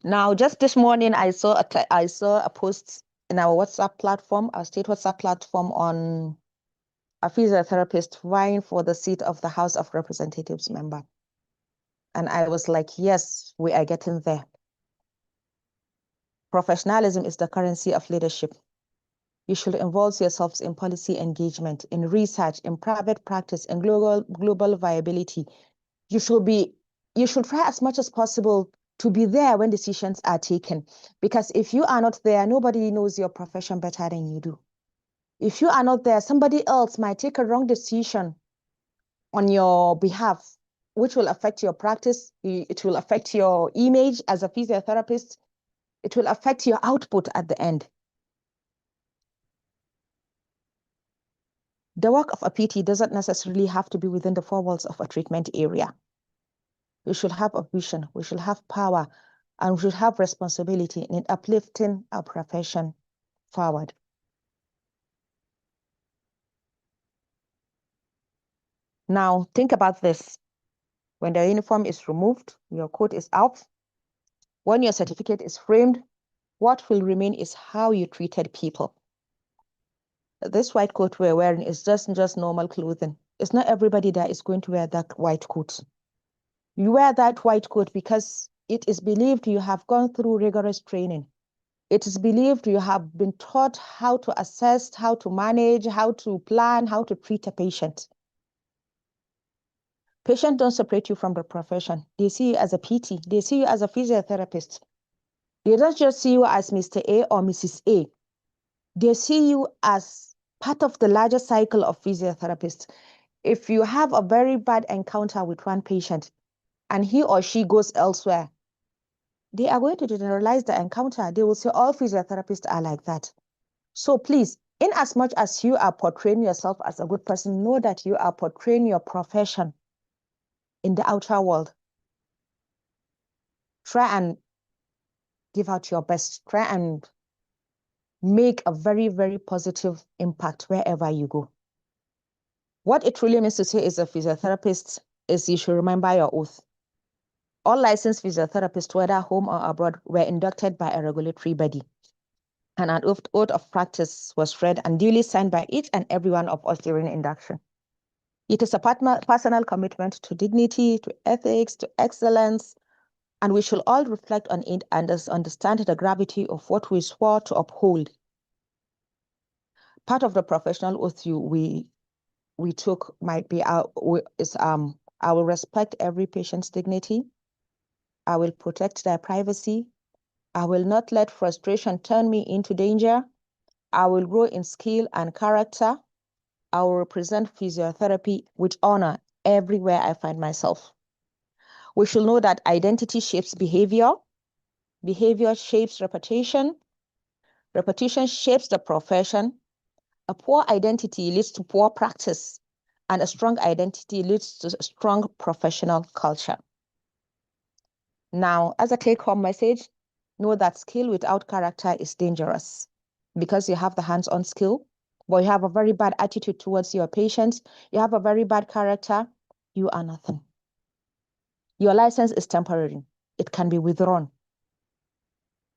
Now, just this morning, I saw a post in our WhatsApp platform, our state WhatsApp platform, on a physiotherapist vying for the seat of the House of Representatives member. And I was like, yes, we are getting there. Professionalism is the currency of leadership. You should involve yourselves in policy engagement, in research, in private practice, in global viability. You should try as much as possible to be there when decisions are taken. Because if you are not there, nobody knows your profession better than you do. If you are not there, somebody else might take a wrong decision on your behalf, which will affect your practice. It will affect your image as a physiotherapist. It will affect your output at the end. The work of a PT doesn't necessarily have to be within the four walls of a treatment area. We should have a vision, we should have power, and we should have responsibility in uplifting our profession forward. Now, think about this. When the uniform is removed, your coat is out, when your certificate is framed, what will remain is how you treated people. This white coat we're wearing is just normal clothing. It's not everybody that is going to wear that white coat. You wear that white coat because it is believed you have gone through rigorous training. It is believed you have been taught how to assess, how to manage, how to plan, how to treat a patient. Patients don't separate you from the profession. They see you as a PT. They see you as a physiotherapist. They don't just see you as Mr. A or Mrs. A. They see you as part of the larger cycle of physiotherapists. If you have a very bad encounter with one patient and he or she goes elsewhere, they are going to generalize the encounter. They will say all physiotherapists are like that. So please, in as much as you are portraying yourself as a good person, know that you are portraying your profession in the outer world. Try and give out your best. Try and make a very, very positive impact wherever you go. What it really means to say as a physiotherapist is you should remember your oath. All licensed physiotherapists, whether home or abroad, were inducted by a regulatory body. And an oath of practice was read and duly signed by each and every one of us during induction. It is a personal commitment to dignity, to ethics, to excellence, and we should all reflect on it and understand the gravity of what we swore to uphold. Part of the professional oath we took might be I will respect every patient's dignity. I will protect their privacy. I will not let frustration turn me into danger. I will grow in skill and character. I will represent physiotherapy with honor everywhere I find myself. We should know that identity shapes behavior. Behavior shapes reputation. Repetition shapes the profession. A poor identity leads to poor practice, and a strong identity leads to a strong professional culture. Now, as a take-home message, know that skill without character is dangerous, because you have the hands-on skill, but you have a very bad attitude towards your patients, you have a very bad character, you are nothing. Your license is temporary. It can be withdrawn,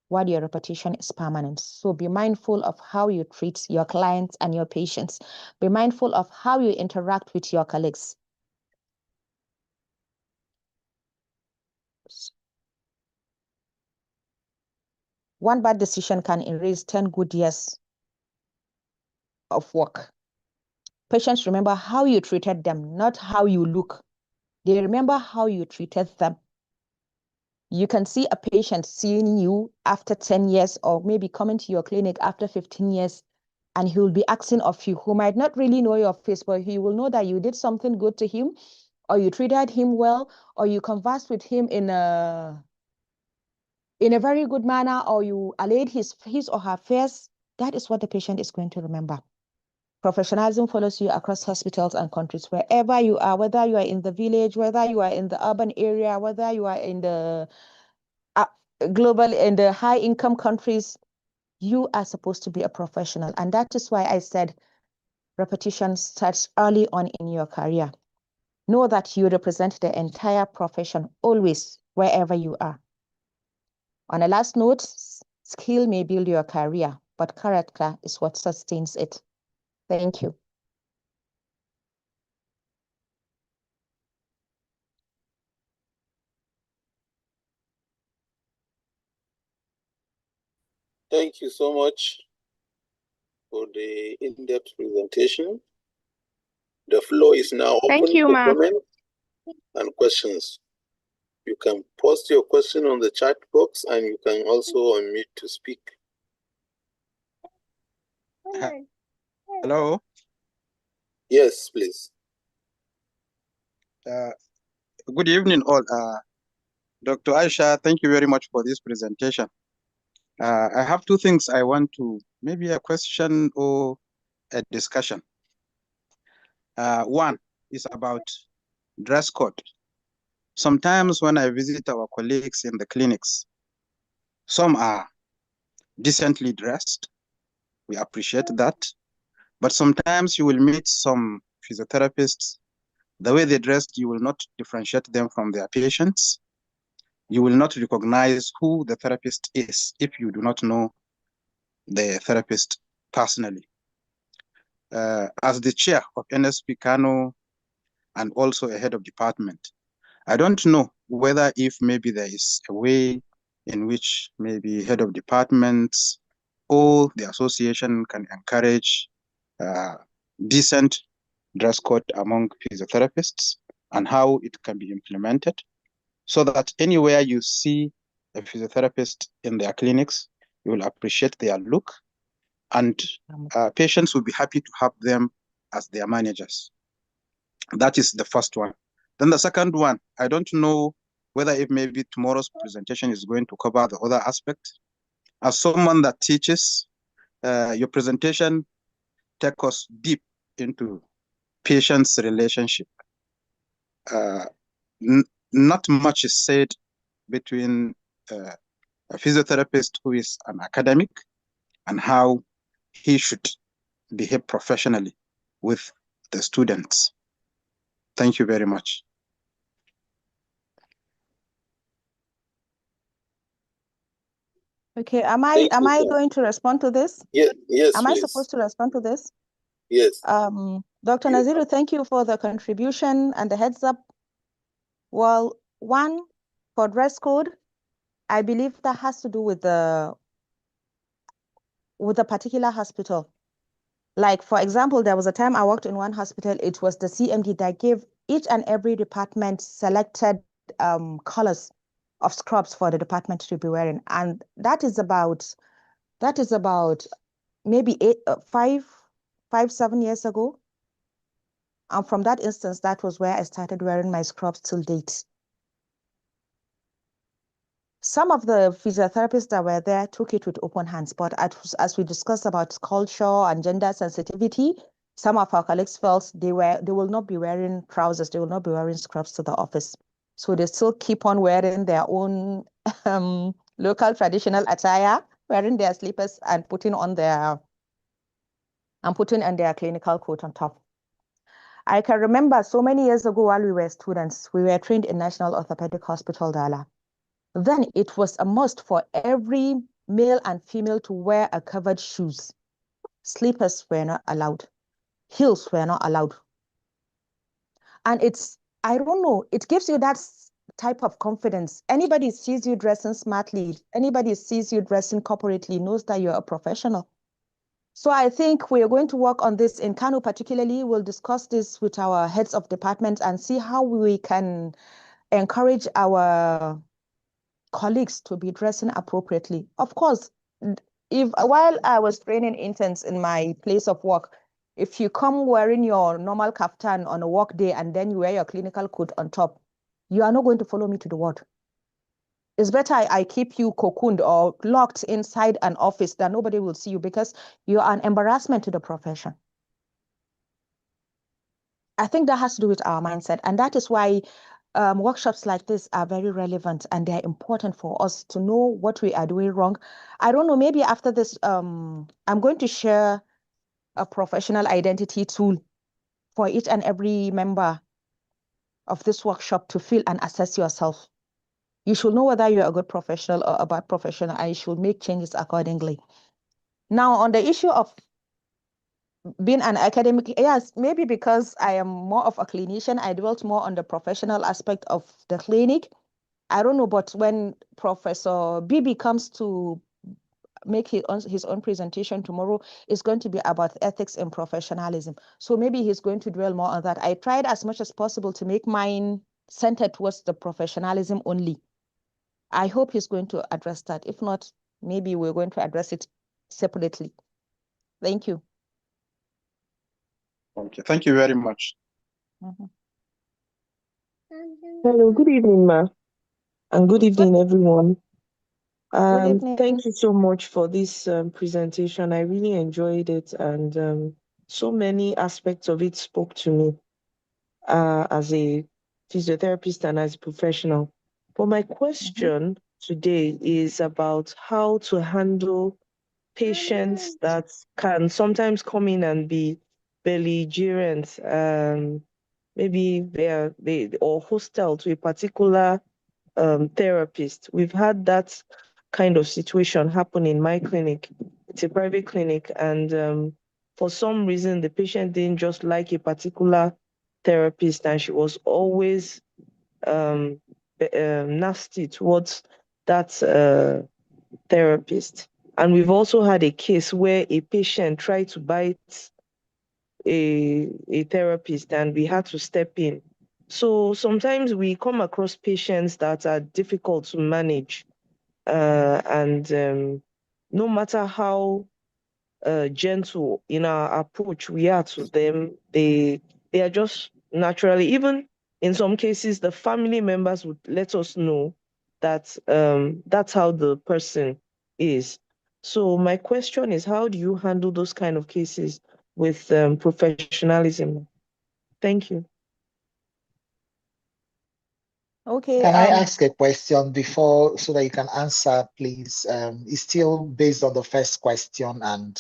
while your reputation is permanent. So be mindful of how you treat your clients and your patients. Be mindful of how you interact with your colleagues. One bad decision can erase 10 good years of work. Patients remember how you treated them, not how you look. They remember how you treated them. You can see a patient seeing you after 10 years or maybe coming to your clinic after 15 years, and he will be asking of you, who might not really know your face, but he will know that you did something good to him, or you treated him well, or you conversed with him in a very good manner, or you allayed his or her fears. That is what the patient is going to remember. Professionalism follows you across hospitals and countries, wherever you are, whether you are in the village, whether you are in the urban area, whether you are in the global, in the high-income countries, you are supposed to be a professional. And that is why I said repetition starts early on in your career. Know that you represent the entire profession always, wherever you are. On a last note, skill may build your career, but character is what sustains it. Thank you. Thank you so much for the in-depth presentation. The floor is now open for comments and questions. You can post your question on the chat box, and you can also unmute to speak. Hello. Yes, please. Good evening, all. Dr. Aisha, thank you very much for this presentation. I have two things I want to, maybe a question or a discussion. One is about dress code. Sometimes when I visit our colleagues in the clinics, some are decently dressed. We appreciate that. But sometimes you will meet some physiotherapists, the way they dressed, you will not differentiate them from their patients. You will not recognize who the therapist is if you do not know the therapist personally. As the chair of NSP Kano and also a head of department, I don't know whether if maybe there is a way in which maybe head of departments or the association can encourage decent dress code among physiotherapists and how it can be implemented so that anywhere you see a physiotherapist in their clinics, you will appreciate their look and patients will be happy to have them as their managers. That is the first one. Then the second one, I don't know whether if maybe tomorrow's presentation is going to cover the other aspect. As someone that teaches, your presentation takes us deep into patient's relationship. Not much is said between a physiotherapist who is an academic and how he should behave professionally with the students. Thank you very much. Okay, am I going to respond to this? Yes, am please. I supposed to respond to this? Yes. Dr. Naziru, thank you for the contribution and the heads up. Well, one, for dress code, I believe that has to do with the particular hospital. Like, for example, there was a time I worked in one hospital, it was the CMD that gave each and every department selected colors of scrubs for the department to be wearing. And that is about maybe 7 years ago. And from that instance, that was where I started wearing my scrubs till date. Some of the physiotherapists that were there took it with open hands, but as we discussed about culture and gender sensitivity, some of our colleagues felt they will not be wearing trousers, they will not be wearing scrubs to the office. So they still keep on wearing their own local traditional attire, wearing their slippers and putting on their clinical coat on top. I can remember so many years ago while we were students, we were trained in National Orthopedic Hospital, Dala. Then it was a must for every male and female to wear a covered shoes. Slippers were not allowed. Heels were not allowed. And I don't know, it gives you that type of confidence. Anybody sees you dressing smartly, anybody sees you dressing corporately knows that you're a professional. So I think we are going to work on this in Kano particularly. We'll discuss this with our heads of departments and see how we can encourage our colleagues to be dressing appropriately. Of course, while I was training interns in my place of work, if you come wearing your normal kaftan on a work day and then you wear your clinical coat on top, you are not going to follow me to the ward. It's better I keep you cocooned or locked inside an office that nobody will see you because you are an embarrassment to the profession. I think that has to do with our mindset. And that is why workshops like this are very relevant and they're important for us to know what we are doing wrong. I don't know, maybe after this, I'm going to share a professional identity tool for each and every member of this workshop to feel and assess yourself. You should know whether you're a good professional or a bad professional, and you should make changes accordingly. Now, on the issue of being an academic, yes, maybe because I am more of a clinician, I dwelt more on the professional aspect of the clinic. I don't know, but when Professor Bibi comes to make his own presentation tomorrow, it's going to be about ethics and professionalism. So maybe he's going to dwell more on that. I tried as much as possible to make mine centered towards the professionalism only. I hope he's going to address that. If not, maybe we're going to address it separately. Thank you. Okay, thank you very much. Hello, good evening, ma. And good evening, everyone. Good evening. Thank you so much for this presentation. I really enjoyed it, and so many aspects of it spoke to me as a physiotherapist and as a professional. But my question today is about how to handle patients that can sometimes come in and be belligerent, maybe they or hostile to a particular therapist. We've had that kind of situation happen in my clinic. It's a private clinic, and for some reason, the patient didn't just like a particular therapist, and she was always nasty towards that therapist. And we've also had a case where a patient tried to bite a therapist, and we had to step in. So sometimes we come across patients that are difficult to manage, and no matter how gentle in our approach we are to them, they are just naturally, even in some cases, the family members would let us know that that's how the person is. So my question is, how do you handle those kind of cases with professionalism? Thank you. Okay. Can I ask a question before so that you can answer, please? It's still based on the first question, and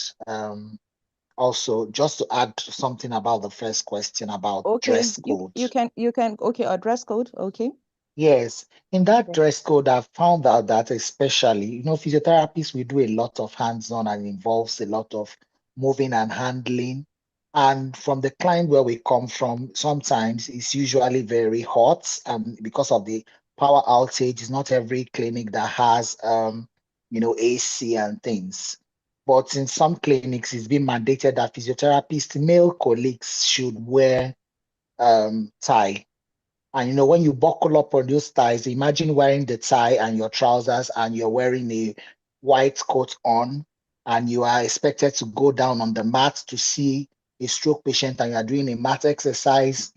also just to add something about the first question about dress code. You can okay, or dress code, okay. Yes, in that dress code, I've found out that especially, physiotherapists, we do a lot of hands-on and involves a lot of moving and handling. And from the client where we come from, sometimes it's usually very hot, because of the power outage. It's not every clinic that has, AC and things. But in some clinics, it's been mandated that physiotherapists, male colleagues should wear tie. And when you buckle up on those ties, imagine wearing the tie and your trousers and you're wearing a white coat on, and you are expected to go down on the mat to see a stroke patient, and you're doing a mat exercise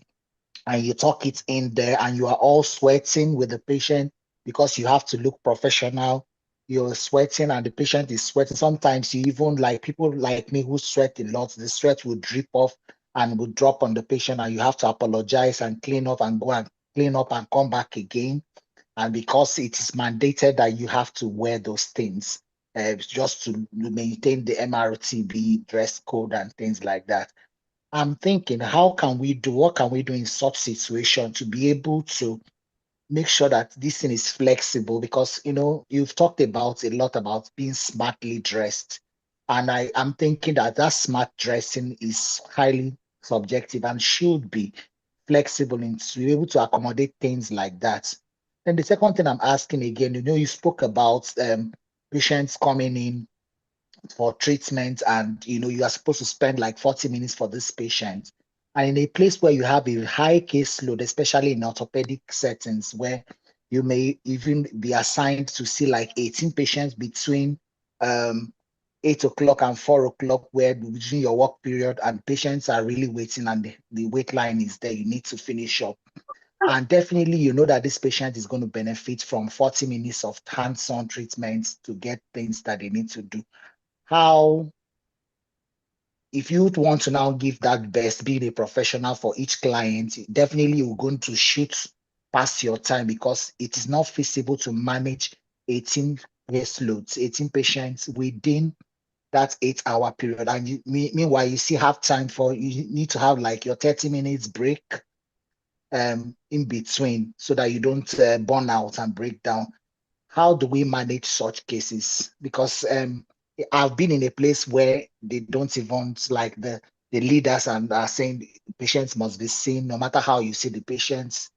and you tuck it in there and you are all sweating with the patient. because you have to look professional. You're sweating and the patient is sweating. Sometimes you even, like people like me who sweat a lot, the sweat will drip off and will drop on the patient, and you have to apologize and clean up and go and clean up and come back again. And because it is mandated that you have to wear those things, just to maintain the MRTB dress code and things like that. I'm thinking, what can we do in such situation to be able to make sure that this thing is flexible? Because you've talked about a lot about being smartly dressed, and I'm thinking that smart dressing is highly subjective and should be flexible and to be able to accommodate things like that. And the second thing I'm asking again, you spoke about patients coming in for treatment, and you are supposed to spend like 40 minutes for this patient. And in a place where you have a high caseload, especially in orthopedic settings, where you may even be assigned to see like 18 patients between 8 o'clock and 4 o'clock, where between your work period, and patients are really waiting and the wait line is there, you need to finish up. And definitely, that this patient is going to benefit from 40 minutes of hands-on treatment to get things that they need to do. How, if you want to now give that best, being a professional for each client, definitely you're going to shoot past your time, because it is not feasible to manage 18 caseloads, 18 patients within that 8-hour period. And meanwhile, you still have time you need to have like your 30 minutes break in between, so that you don't burn out and break down. How do we manage such cases? Because I've been in a place where they don't even, like the leaders, and are saying patients must be seen. No matter how you see the patients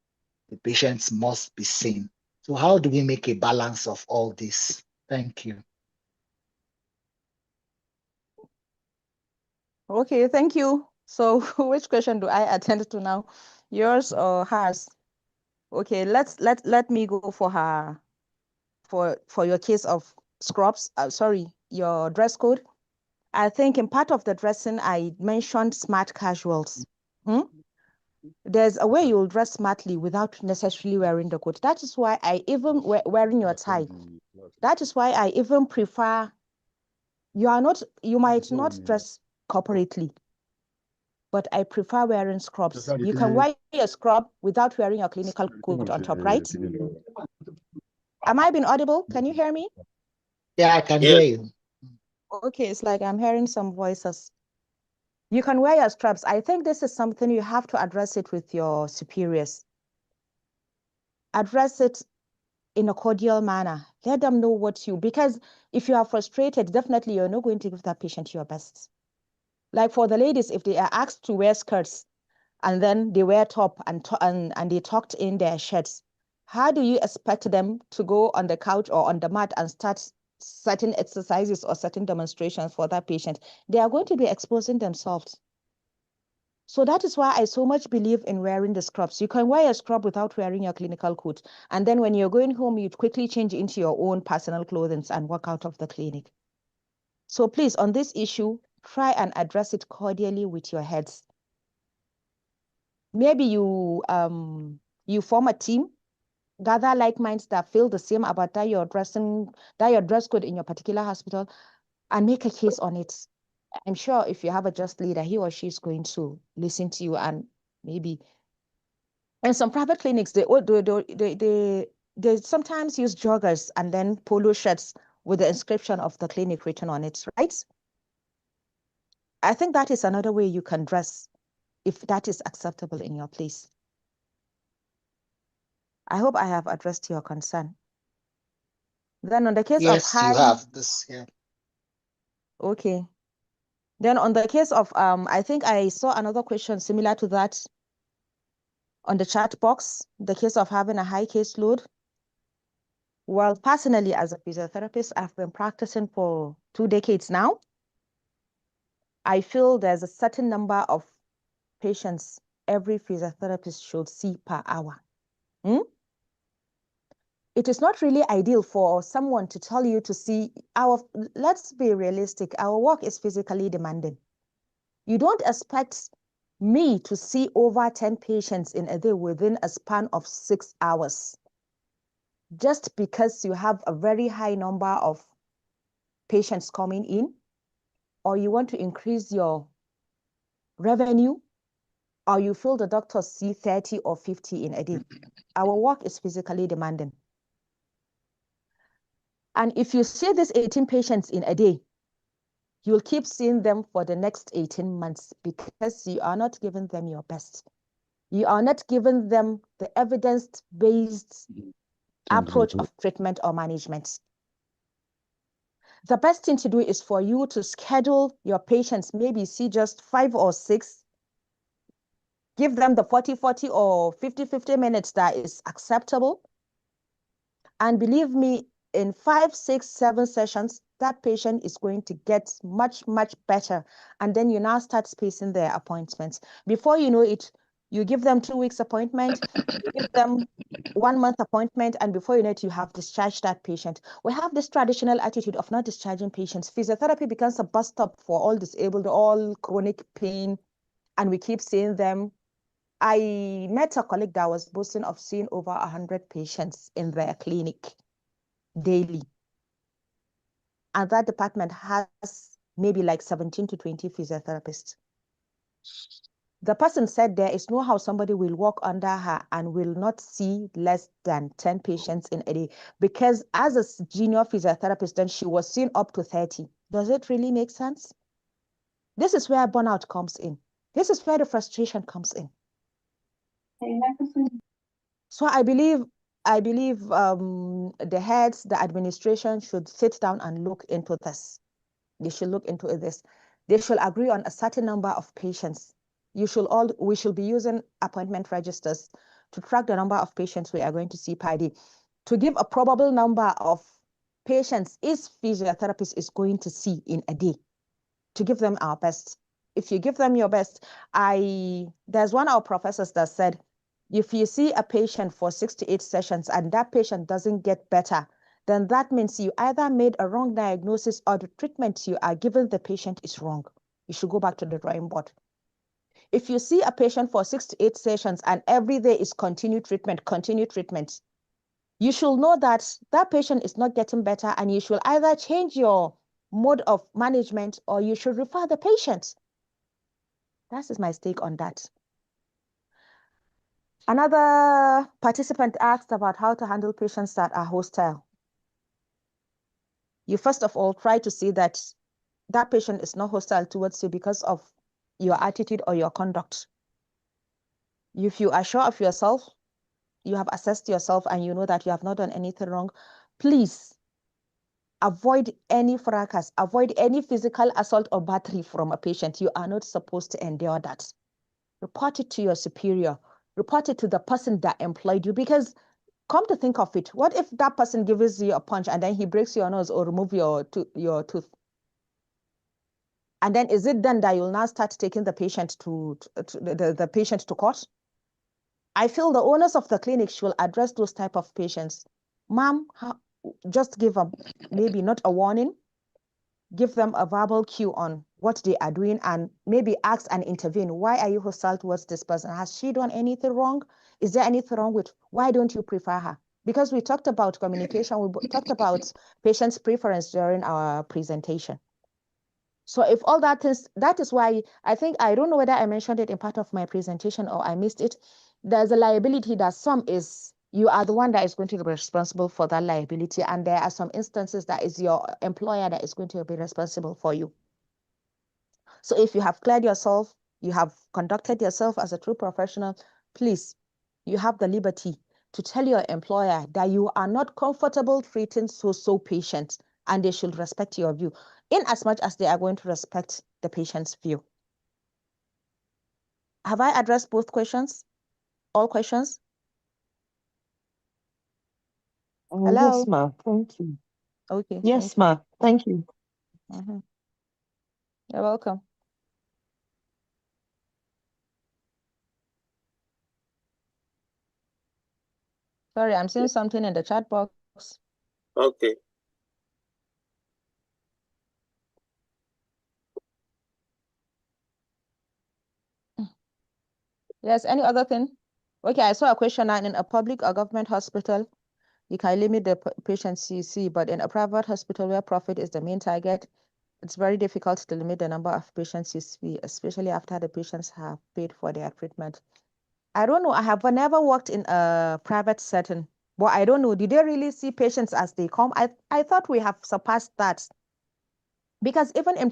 must be seen. So how do we make a balance of all this? Thank you. Okay, thank you. So which question do I attend to now? Yours or hers? Okay, let me go for her, for your case of scrubs. Sorry, your dress code. I think in part of the dressing, I mentioned smart casuals. There's a way you'll dress smartly without necessarily wearing the coat. That is why I even wearing your tie. That is why I even prefer, you might not dress corporately, but I prefer wearing scrubs. You can wear a scrub without wearing your clinical coat on top, right? Am I being audible? Can you hear me? Yeah, I can hear you. Okay, it's like I'm hearing some voices. You can wear your scrubs. I think this is something you have to address it with your superiors. Address it in a cordial manner. Let them know because if you are frustrated, definitely you're not going to give that patient your best. Like for the ladies, if they are asked to wear skirts and then they wear top and they tucked in their shirts, how do you expect them to go on the couch or on the mat and start certain exercises or certain demonstrations for that patient? They are going to be exposing themselves. So that is why I so much believe in wearing the scrubs. You can wear a scrub without wearing your clinical coat. And then when you're going home, you quickly change into your own personal clothing and walk out of the clinic. So please, on this issue, try and address it cordially with your heads. Maybe you form a team, gather like minds that feel the same about your dress code in your particular hospital, and make a case on it. I'm sure if you have a just leader, he or she is going to listen to you, and maybe. And some private clinics, they sometimes use joggers and then polo shirts with the inscription of the clinic written on it, right? I think that is another way you can dress if that is acceptable in your place. I hope I have addressed your concern. Then on the case of Yes, you have this, yeah. Okay. Then on the case of, I think I saw another question similar to that on the chat box, the case of having a high caseload. Well, personally, as a physiotherapist, I've been practicing for 2 decades now. I feel there's a certain number of patients every physiotherapist should see per hour. It is not really ideal for someone to tell you to see let's be realistic, our work is physically demanding. You don't expect me to see over 10 patients in a day within a span of 6 hours. just because you have a very high number of patients coming in, or you want to increase your revenue, or you feel the doctors see 30 or 50 in a day. Our work is physically demanding. And if you see these 18 patients in a day, you'll keep seeing them for the next 18 months because you are not giving them your best. You are not giving them the evidence-based approach of treatment or management. The best thing to do is for you to schedule your patients, maybe see just 5 or 6, give them the 40-40 or 50-50 minutes that is acceptable. And believe me, in 5, 6, 7 sessions, that patient is going to get much, much better. And then you now start spacing their appointments. Before you know it, you give them 2 weeks appointment, you give them 1 month appointment, and before you know it, you have discharged that patient. We have this traditional attitude of not discharging patients. Physiotherapy becomes a bus stop for all disabled, all chronic pain, and we keep seeing them. I met a colleague that was boasting of seeing over 100 patients in their clinic daily. And that department has maybe like 17 to 20 physiotherapists. The person said there is no how somebody will walk under her and will not see less than 10 patients in a day, because as a junior physiotherapist, then she was seeing up to 30. Does it really make sense? This is where burnout comes in. This is where the frustration comes in. So I believe the heads, the administration should sit down and look into this. They should look into this. They should agree on a certain number of patients. We should be using appointment registers to track the number of patients we are going to see per day, to give a probable number of patients each physiotherapist is going to see in a day, to give them our best. If you give them your best, there's one of our professors that said, if you see a patient for 6 to 8 sessions and that patient doesn't get better, then that means you either made a wrong diagnosis or the treatment you are giving the patient is wrong. You should go back to the drawing board. If you see a patient for 6 to 8 sessions and every day is continued treatment, you should know that that patient is not getting better, and you should either change your mode of management or you should refer the patient. That is my take on that. Another participant asked about how to handle patients that are hostile. You first of all try to see that that patient is not hostile towards you because of your attitude or your conduct. If you are sure of yourself, you have assessed yourself and you know that you have not done anything wrong, please avoid any fracas, avoid any physical assault or battery from a patient. You are not supposed to endure that. Report it to your superior. Report it to the person that employed you, because come to think of it, what if that person gives you a punch and then he breaks your nose or remove your tooth? And then is it then that you'll now start taking the patient the patient to court? I feel the owners of the clinic should address those type of patients. Ma'am, just give them maybe not a warning, give them a verbal cue on what they are doing, and maybe ask and intervene. Why are you hostile towards this person? Has she done anything wrong? Is there anything wrong with, why don't you prefer her? Because we talked about communication, we talked about patient's preference during our presentation. So if all that is why I think, I don't know whether I mentioned it in part of my presentation or I missed it. There's a liability that some is, you are the one that is going to be responsible for that liability. And there are some instances that is your employer that is going to be responsible for you. So if you have cleared yourself, you have conducted yourself as a true professional, please, you have the liberty to tell your employer that you are not comfortable treating so patients, and they should respect your view in as much as they are going to respect the patient's view. Have I addressed both questions? All questions? Hello? Yes, ma. Thank you. Okay. Yes, ma. Thank you. Mm-hmm. You're welcome. Sorry, I'm seeing something in the chat box. Okay. Yes, any other thing? Okay, I saw a question in a public or government hospital. you can limit the patient CC, but in a private hospital where profit is the main target, it's very difficult to limit the number of patients you see, especially after the patients have paid for their treatment. I don't know. I have never worked in a private setting, but I don't know. Did they really see patients as they come? I thought we have surpassed that. Because even in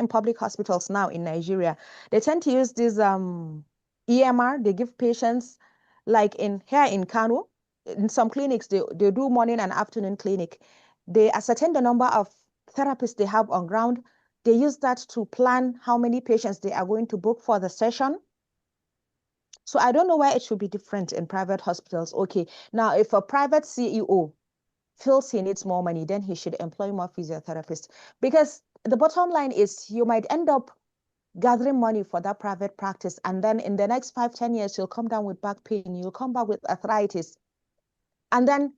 public hospitals now in Nigeria, they tend to use this EMR. They give patients, like here in Kano, in some clinics, they do morning and afternoon clinic. They ascertain the number of therapists they have on ground. They use that to plan how many patients they are going to book for the session. So I don't know why it should be different in private hospitals. Okay, now if a private CEO feels he needs more money, then he should employ more physiotherapists. Because the bottom line is you might end up gathering money for that private practice. And then in the next 5-10 years, you'll come down with back pain. You'll come back with arthritis. And then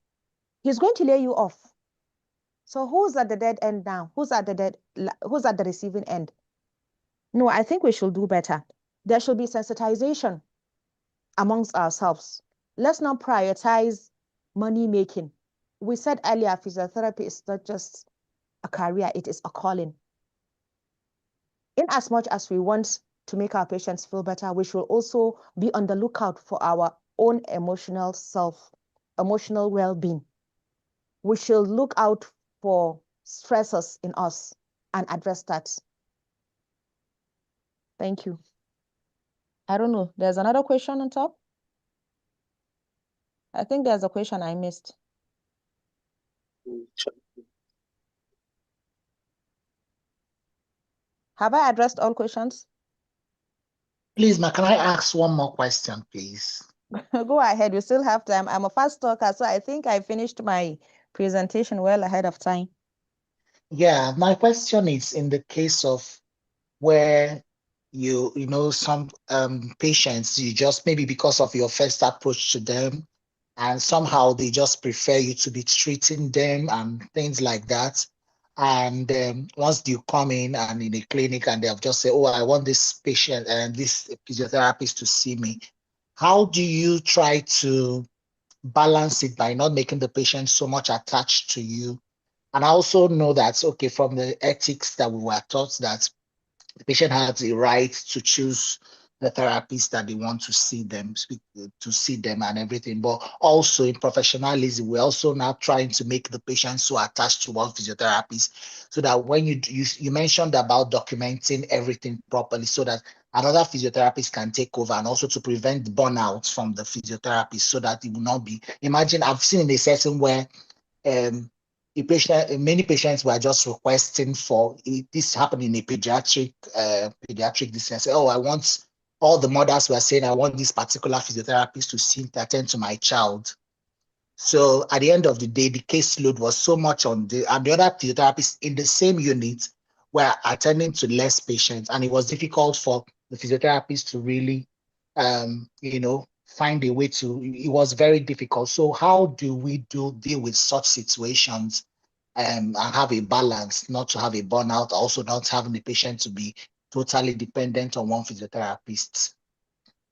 he's going to lay you off. So who's at the dead end now? Who's at the receiving end? No, I think we should do better. There should be sensitization amongst ourselves. Let's not prioritize money making. We said earlier, physiotherapy is not just a career, it is a calling. In as much as we want to make our patients feel better, we should also be on the lookout for our own emotional well-being. We should look out for stressors in us and address that. Thank you. I don't know. There's another question on top. I think there's a question I missed. Have I addressed all questions? Please, ma, can I ask one more question, please? Go ahead. We still have time. I'm a fast talker, so I think I finished my presentation well ahead of time. Yeah, my question is in the case of where you know some patients, you just maybe because of your first approach to them, and somehow they just prefer you to be treating them and things like that. And once you come in and in a clinic and they've just say, oh, I want this patient and this physiotherapist to see me. How do you try to balance it by not making the patient so much attached to you? And I also know that, okay, from the ethics that we were taught, that the patient has a right to choose the therapist that they want to see them, and everything. But also in professionalism, we're also now trying to make the patient so attached to one physiotherapist, so that when you mentioned about documenting everything properly, so that another physiotherapist can take over, and also to prevent burnout from the physiotherapist, so that it will not be. Imagine I've seen in a setting where many patients were just requesting for it. This happened in a pediatric distance. Oh, I want, all the mothers were saying, I want this particular physiotherapist to attend to my child. So at the end of the day, the caseload was so much and the other physiotherapists in the same unit were attending to less patients, and it was difficult for the physiotherapist to really, find a way to. It was very difficult. So how do we deal with such situations and have a balance, not to have a burnout, also not having the patient to be totally dependent on one physiotherapist?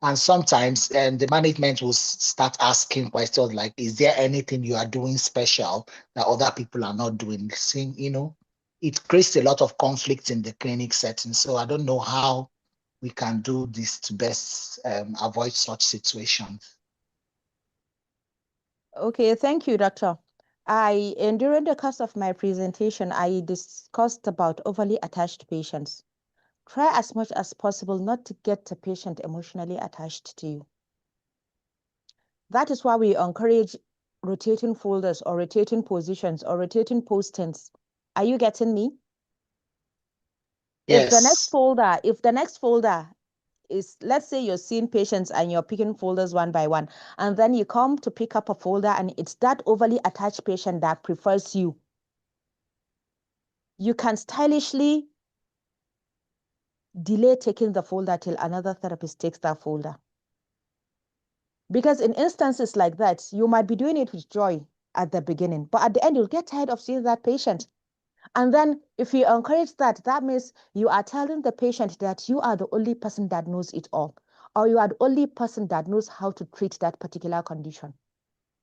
And sometimes the management will start asking questions like, is there anything you are doing special that other people are not doing? Seeing, it creates a lot of conflict in the clinic setting. So I don't know how we can do this to best avoid such situations. Okay, thank you, Doctor. During the course of my presentation, I discussed about overly attached patients. Try as much as possible not to get the patient emotionally attached to you. That is why we encourage rotating folders or rotating positions or rotating postings. Are you getting me? Yes. If the next folder is, let's say you're seeing patients and you're picking folders one by one, and then you come to pick up a folder and it's that overly attached patient that prefers you, you can stylishly delay taking the folder till another therapist takes that folder. Because in instances like that, you might be doing it with joy at the beginning, but at the end, you'll get tired of seeing that patient. And then if you encourage that, that means you are telling the patient that you are the only person that knows it all, or you are the only person that knows how to treat that particular condition.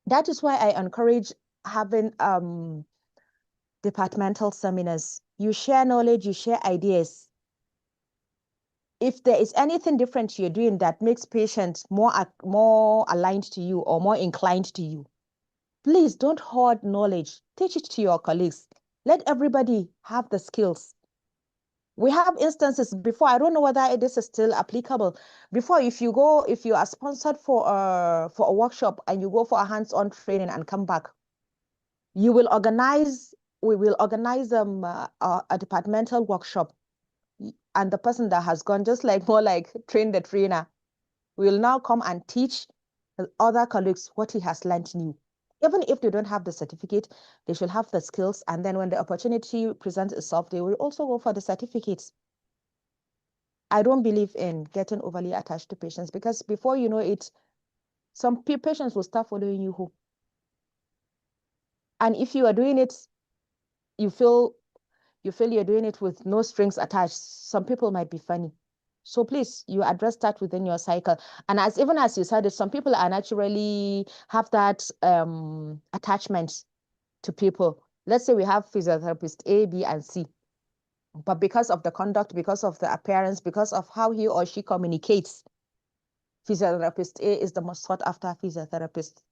That is why I encourage having departmental seminars. You share knowledge, you share ideas. If there is anything different you're doing that makes patients more aligned to you or more inclined to you, please don't hoard knowledge. Teach it to your colleagues. Let everybody have the skills. We have instances before, I don't know whether this is still applicable. Before, if you are sponsored for a workshop and you go for a hands-on training and come back, we will organize a departmental workshop, and the person that has gone, just like more like train the trainer, will now come and teach other colleagues what he has learned new. Even if they don't have the certificate, they should have the skills. And then when the opportunity presents itself, they will also go for the certificates. I don't believe in getting overly attached to patients, because before you know it, some patients will start following you home. And if you are doing it, you feel you're doing it with no strings attached, some people might be funny. So please, you address that within your cycle. And even as you said it, some people are naturally have that attachment to people. Let's say we have physiotherapist A, B, and C. But because of the conduct, because of the appearance, because of how he or she communicates, physiotherapist A is the most sought after physiotherapist.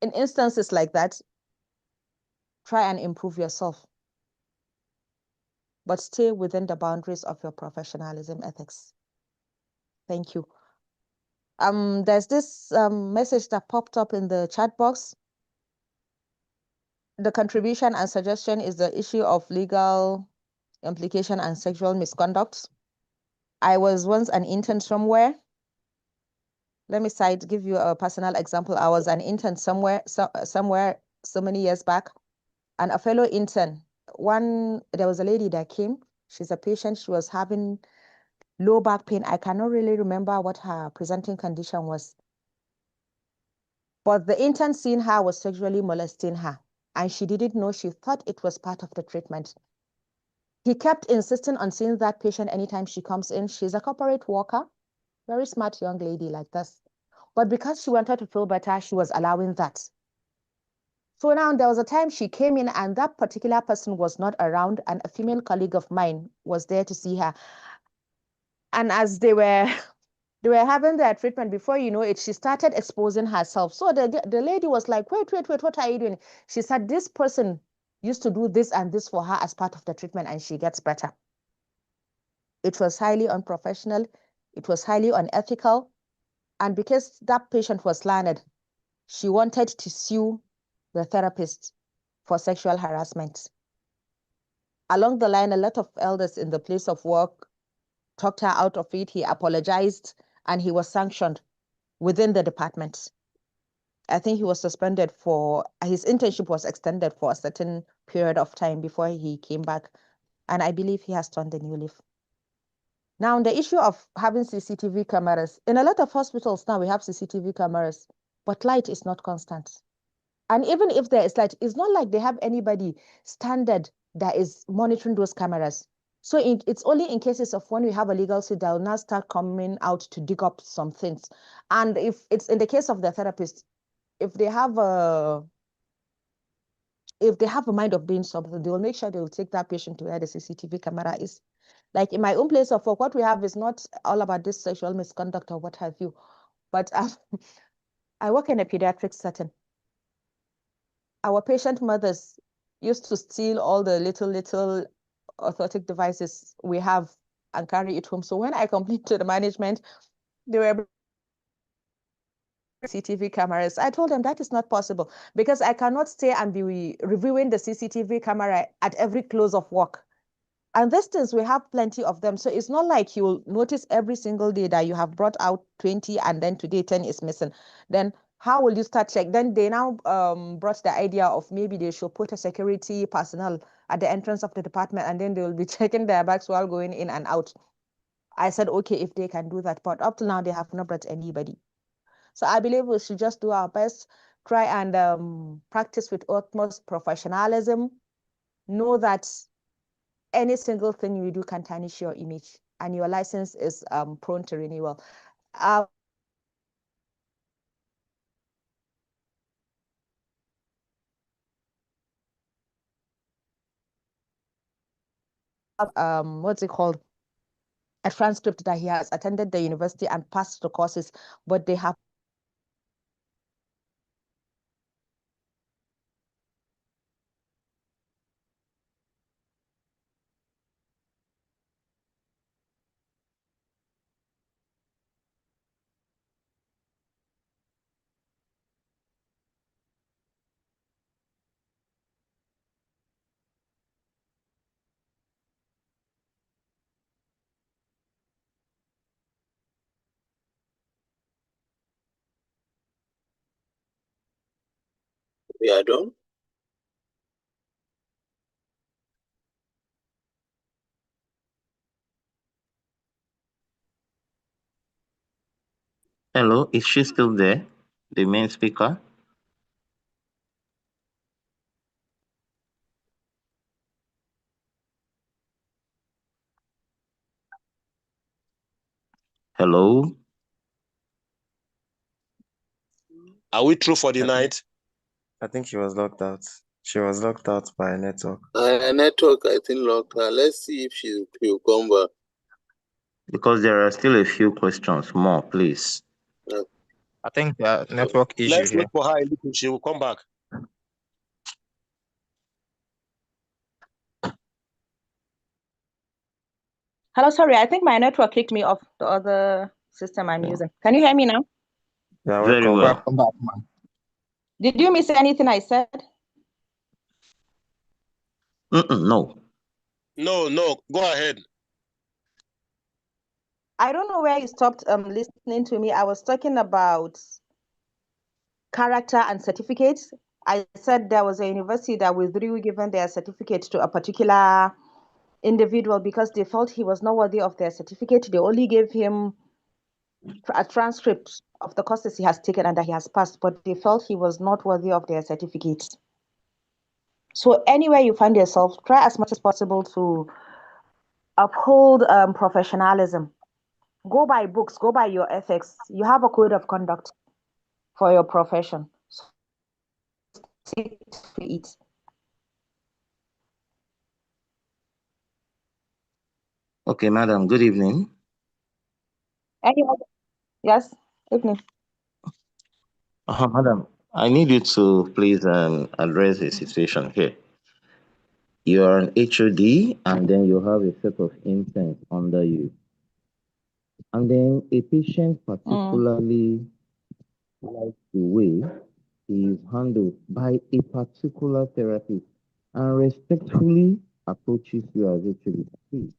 In instances like that, try and improve yourself, but stay within the boundaries of your professionalism ethics. Thank you. There's this message that popped up in the chat box. The contribution and suggestion is the issue of legal implication and sexual misconduct. I was once an intern somewhere. Let me give you a personal example. I was an intern somewhere so many years back, and a fellow intern, there was a lady that came. She's a patient. She was having low back pain. I cannot really remember what her presenting condition was. But the intern seeing her was sexually molesting her, and she didn't know. She thought it was part of the treatment. He kept insisting on seeing that patient anytime she comes in. She's a corporate worker, very smart young lady like this. But because she wanted to feel better, she was allowing that. So now there was a time she came in and that particular person was not around, and a female colleague of mine was there to see her. And as they were having their treatment, before you know it, she started exposing herself. So the lady was like, wait, what are you doing? She said, this person used to do this and this for her as part of the treatment, and she gets better. It was highly unprofessional. It was highly unethical. And because that patient was learned, she wanted to sue the therapist for sexual harassment. Along the line, a lot of elders in the place of work talked her out of it. He apologized, and he was sanctioned within the department. I think he was suspended his internship was extended for a certain period of time before he came back. And I believe he has turned a new leaf. Now, the issue of having CCTV cameras, in a lot of hospitals now we have CCTV cameras, but light is not constant. And even if there is light, it's not like they have anybody standard that is monitoring those cameras. So it's only in cases of when we have a legal suit that will now start coming out to dig up some things. And if it's in the case of the therapist, if they have a mind of doing something, they will make sure they will take that patient to where the CCTV camera is. Like in my own place of work, what we have is not all about this sexual misconduct or what have you, but I work in a pediatric setting. Our patient mothers used to steal all the little orthotic devices we have and carry it home. So when I complained to the management, they were CCTV cameras. I told them that is not possible, because I cannot stay and be reviewing the CCTV camera at every close of work. And these things, we have plenty of them. So it's not like you'll notice every single day that you have brought out 20 and then today 10 is missing. Then how will you start check? Then they now brought the idea of maybe they should put a security personnel at the entrance of the department, and then they will be checking their bags while going in and out. I said, okay, if they can do that, but up to now, they have not brought anybody. So I believe we should just do our best, try and practice with utmost professionalism. Know that any single thing you do can tarnish your image, and your license is prone to renewal. what's it called? A transcript that he has attended the university and passed the courses, but they have We are done. Hello, is she still there? The main speaker? Hello? Are we through for the night? I think she was locked out. She was locked out by network. Network, I think, locked her. Let's see if she'll come back. Because there are still a few questions more, please. I think network issue Let's here. wait for her a little. She will come back. Hello, sorry, I think my network kicked me off the other system I'm using. Can you hear me now? Yeah, Very welcome. well. Welcome back, man. Did you miss anything I said? No. No, go ahead. I don't know where you stopped listening to me. I was talking about character and certificates. I said there was a university that withdrew giving their certificate to a particular individual because they felt he was not worthy of their certificate. They only gave him a transcript of the courses he has taken and that he has passed, but they felt he was not worthy of their certificates. So anywhere you find yourself, try as much as possible to uphold professionalism. Go by books, go by your ethics. You have a code of conduct for your profession. So stick to it. Okay, madam, good evening. Yes, evening. Madam, I need you to please address the situation here. You are an HOD and then you have a set of interns under you. And then a patient particularly likes the way he is handled by a particular therapist and respectfully approaches you as HOD. Please,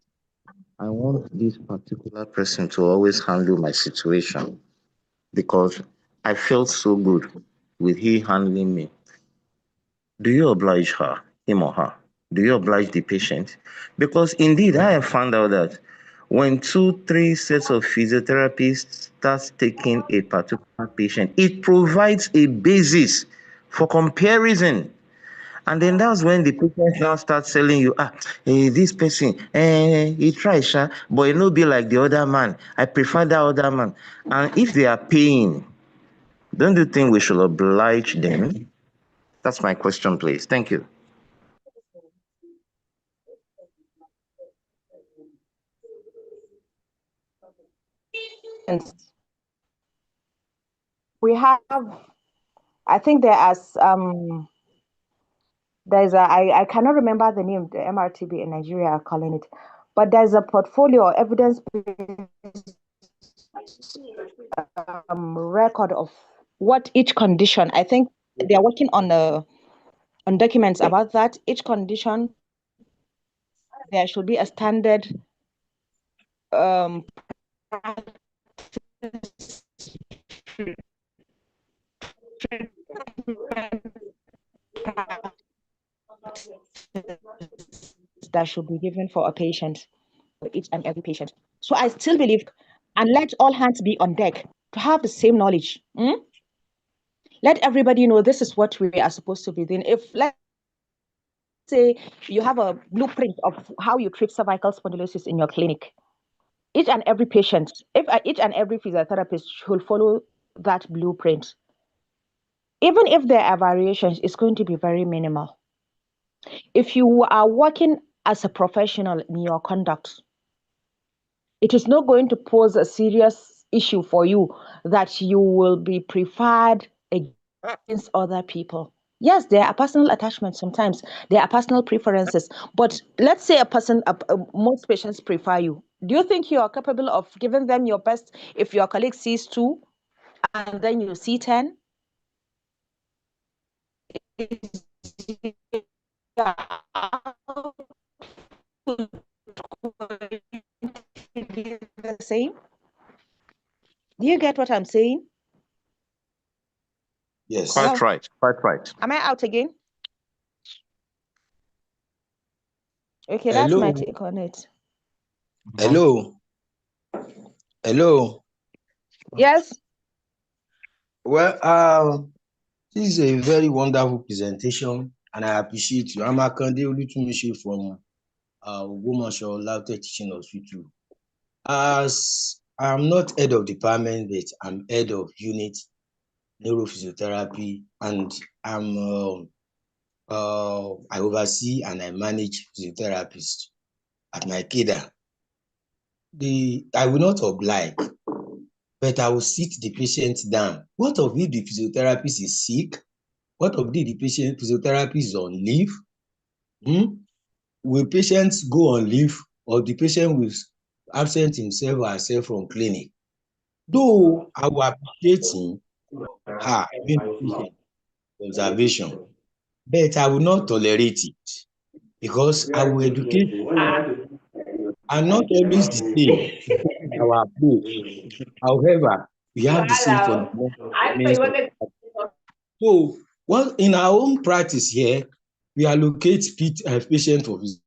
I want this particular person to always handle my situation because I felt so good with he handling me. Do you oblige her, him or her? Do you oblige the patient? Because indeed, I have found out that when 2-3 sets of physiotherapists start taking a particular patient, it provides a basis for comparison. And then that's when the patient now starts telling you, this person, he tries, but it no be like the other man. I prefer that other man. And if they are paying, don't you think we should oblige them? That's my question, please. Thank you. We have, I think there's I cannot remember the name, the MRTB in Nigeria are calling it, but there's a portfolio or evidence-based record of what each condition, I think they're working on documents about that. Each condition, there should be a standard that should be given for a patient, for each and every patient. So I still believe, and let all hands be on deck to have the same knowledge. Let everybody know this is what we are supposed to be doing. If, let's say, you have a blueprint of how you treat cervical spondylosis in your clinic, each and every patient, each and every physiotherapist should follow that blueprint. Even if there are variations, it's going to be very minimal. If you are working as a professional in your conduct. It is not going to pose a serious issue for you that you will be preferred against other people. Yes, there are personal attachments sometimes. There are personal preferences. But let's say most patients prefer you. Do you think you are capable of giving them your best if your colleague sees 2 and then you see 10? The same? Do you get what I'm saying? Yes. Hello? Quite right. Quite right. Am I out again? Okay, that's Hello. my take on it. Hello. Hello. Yes. Well, this is a very wonderful presentation, and I appreciate you. I'm Akande Olutumishi from Ogbomoso Lautech Teaching Hospital. As I'm not head of department, but I'm head of unit neurophysiotherapy, and I oversee and I manage physiotherapists at my cadre. I will not oblige, but I will sit the patient down. What of if the physiotherapist is sick? What of if the physiotherapist is on leave? Will patients go on leave, or the patient will absent himself or herself from clinic? Though I will appreciate her being patient observation, but I will not tolerate it, because I will educate and not always the same in our approach. However, we have the same fundamentals. So, in our own practice here, we allocate patient for visit.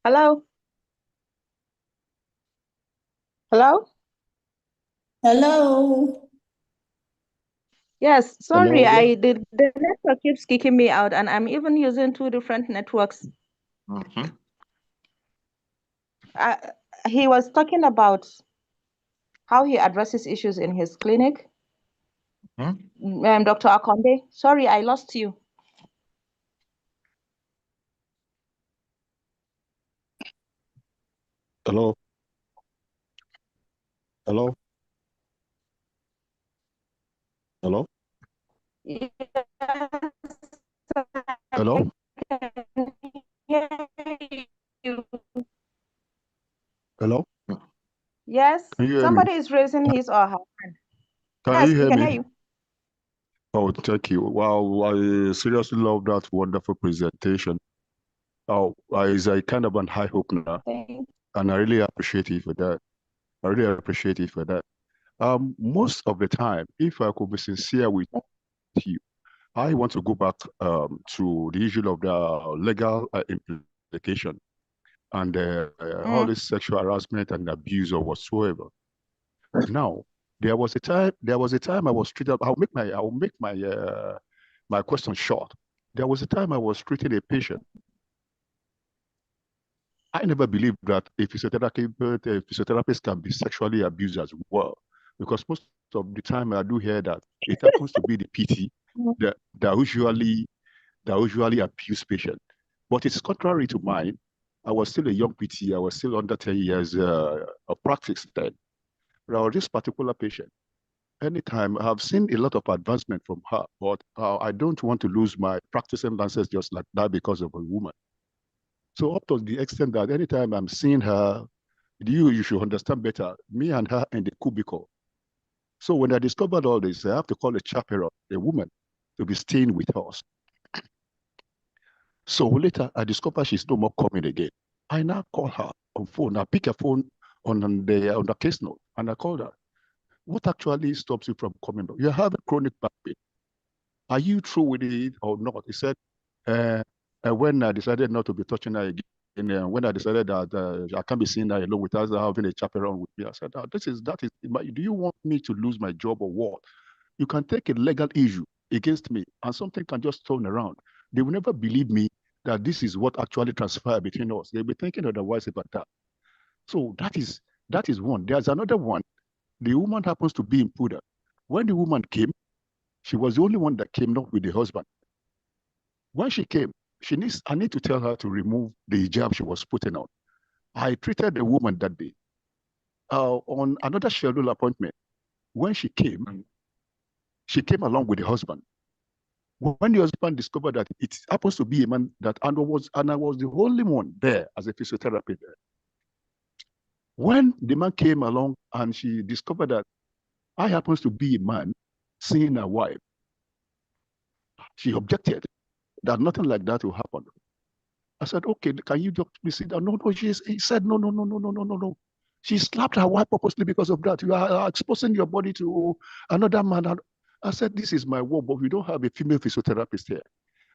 Hello? Hello? Hello. Yes, sorry, Hello. the network keeps kicking me out, and I'm even using 2 different networks. He was talking about how he addresses issues in his clinic. Dr. Akonde, sorry, I lost you. Hello. Hello. Hello. Yes, Hello. I can hear you. you. Hello? Yes, Can you hear me? somebody is raising his or her hand. Can Yes, you we hear can me? hear you. Oh, thank you. Wow, I seriously love that wonderful presentation. Oh, it's a kind of an eye opener, and I really appreciate you for that. I really appreciate you for that. Most of the time, if I could be sincere with you, I want to go back to the issue of the legal implication and all this sexual harassment and abuse or whatsoever. Now, there was a time I was treated. I'll make my my question short. There was a time I was treating a patient. I never believed that a physiotherapist can be sexually abused as well, because most of the time I do hear that it happens to be the PT that usually abuse patient. But it's contrary to mine. I was still a young PT. I was still under 10 years of practice then. Now, this particular patient, anytime I've seen a lot of advancement from her, but I don't want to lose my practicing license just like that because of a woman. So up to the extent that anytime I'm seeing her, you should understand better, me and her in the cubicle. So when I discovered all this, I have to call a chaperone, a woman, to be staying with us. So later, I discover she's no more coming again. I now call her on phone. I pick her phone on the case note, and I call her. What actually stops you from coming? You have a chronic back pain. Are you through with it or not? He said, when I decided not to be touching her again, when I decided that I can't be seeing her alone without having a chaperone with me, I said, that is, do you want me to lose my job or what? You can take a legal issue against me and something can just turn around. They will never believe me that this is what actually transpired between us. They'll be thinking otherwise about that. So that is one. There's another one. The woman happens to be in Puda. When the woman came, she was the only one that came, not with the husband. When she came, I need to tell her to remove the hijab she was putting on. I treated the woman that day. On another scheduled appointment, when she came along with the husband. When the husband discovered that it happens to be a man that I was the only one there as a physiotherapist there. When the man came along and she discovered that I happens to be a man seeing her wife, she objected that nothing like that will happen. I said, okay, can you just please sit down? No, he said, no. She slapped her wife purposely because of that. You are exposing your body to another man. I said, this is my work, but we don't have a female physiotherapist here.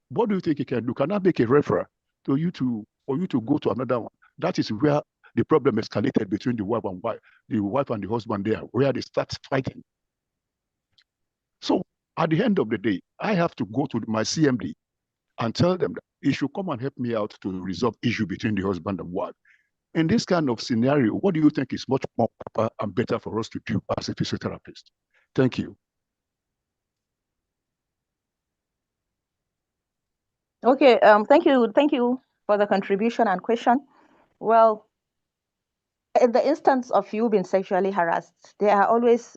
What do you think you can do? Can I make a referral for you to go to another one? That is where the problem escalated between the wife and the husband there, where they start fighting. So at the end of the day, I have to go to my CMD and tell them that he should come and help me out to resolve issue between the husband and wife. In this kind of scenario, what do you think is much more proper and better for us to do as a physiotherapist? Thank you. Okay, thank you for the contribution and question. Well, in the instance of you being sexually harassed, there are always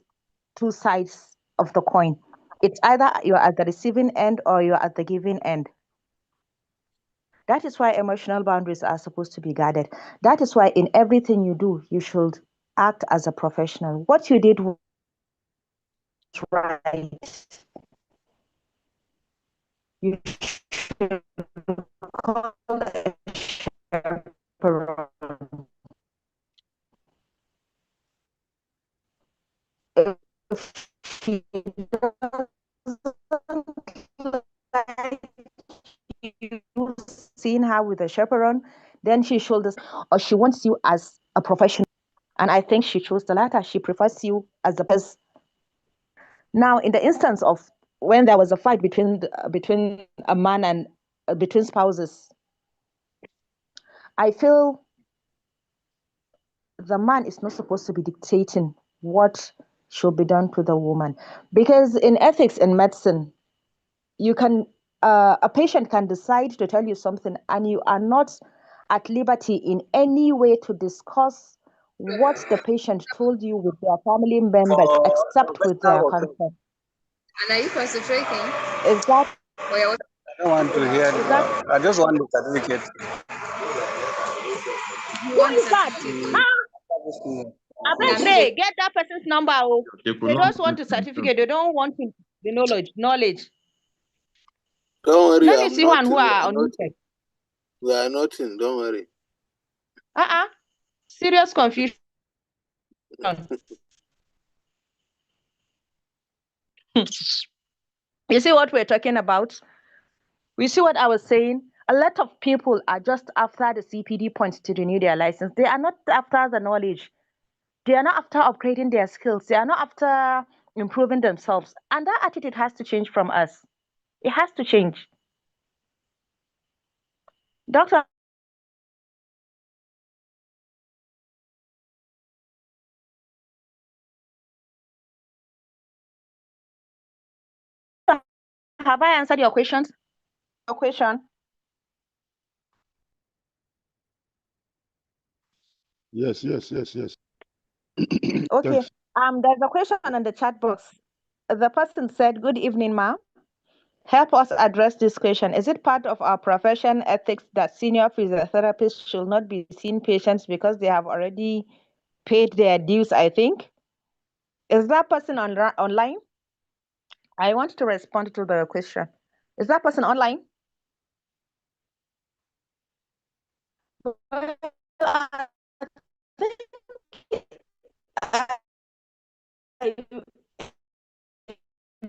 two sides of the coin. It's either you're at the receiving end or you're at the giving end. That is why emotional boundaries are supposed to be guarded. That is why in everything you do, you should act as a professional. What you did was right. You should call a chaperone. If she doesn't like you seeing her with a chaperone, then she should, or she wants you as a professional. And I think she chose the latter. She prefers you as a person. Now, in the instance of when there was a fight between a man and between spouses, I feel the man is not supposed to be dictating what should be done to the woman, because in ethics and medicine, you can a patient can decide to tell you something, and you are not at liberty in any way to discuss what the patient told you with their family members, except with their consent. And are you concentrating? Is that? I don't want to hear. I just want the certificate. You Who want is that? certificate. I beg me, get that person's number. They They just want a certificate. They don't want the knowledge. Don't worry, Let me see one who are unmuted. We are nothing, don't worry. Serious confusion. You see what we're talking about? We see what I was saying? A lot of people are just after the CPD points to renew their license. They are not after the knowledge. They are not after upgrading their skills. They are not after improving themselves. And that attitude has to change from us. It has to change. Doctor, have I answered your questions? Your question? Yes. Okay. Thanks. There's a question on the chat box. The person said, "Good evening, ma. Help us address this question. Is it part of our profession ethics that senior physiotherapists should not be seeing patients because they have already paid their dues, I think?" Is that person online? I want to respond to the question. Is that person online?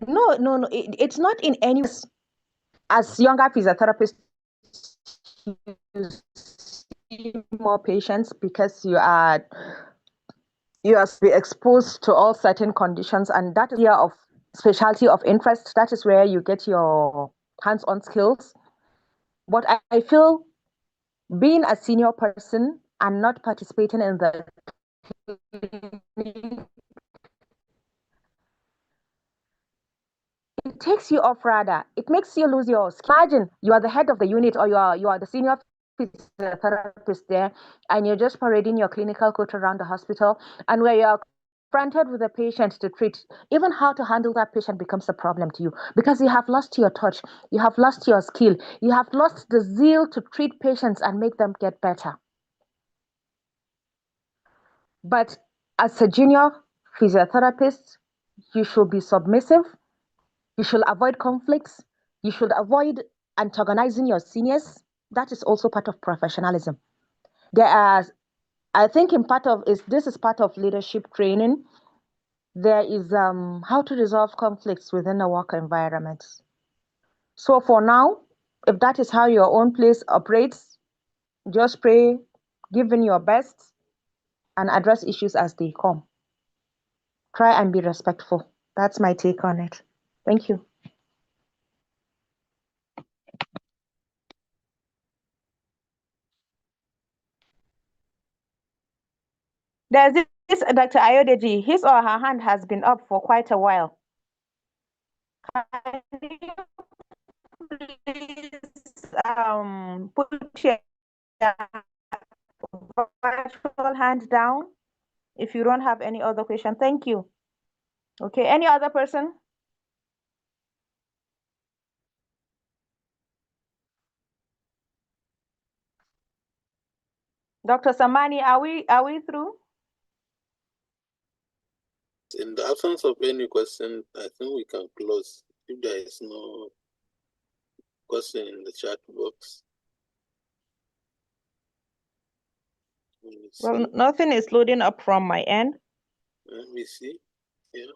No. It's not in any way. As younger physiotherapists, you see more patients because you are exposed to all certain conditions, and that is of specialty of interest. That is where you get your hands-on skills. But I feel being a senior person and not participating in the it takes you off radar. It makes you lose your skill. Imagine you are the head of the unit, or you are the senior physiotherapist there, and you're just parading your clinical coat around the hospital, and where you're confronted with a patient to treat, even how to handle that patient becomes a problem to you because you have lost your touch, you have lost your skill, you have lost the zeal to treat patients and make them get better. But as a junior physiotherapist, you should be submissive. You should avoid conflicts. You should avoid antagonizing your seniors. That is also part of professionalism. I think this is part of leadership training. There is how to resolve conflicts within a work environment. So for now, if that is how your own place operates, just pray, give in your best, and address issues as they come. Try and be respectful. That's my take on it. Thank you. There's this Dr. Ayodeji. His or her hand has been up for quite a while. Can you please put your virtual hand down if you don't have any other question? Thank you. Okay, any other person? Dr. Samani, are we through? In the absence of any question, I think we can close. If there is no question in the chat box. Well, nothing is loading up from my end. Let me see. Yeah.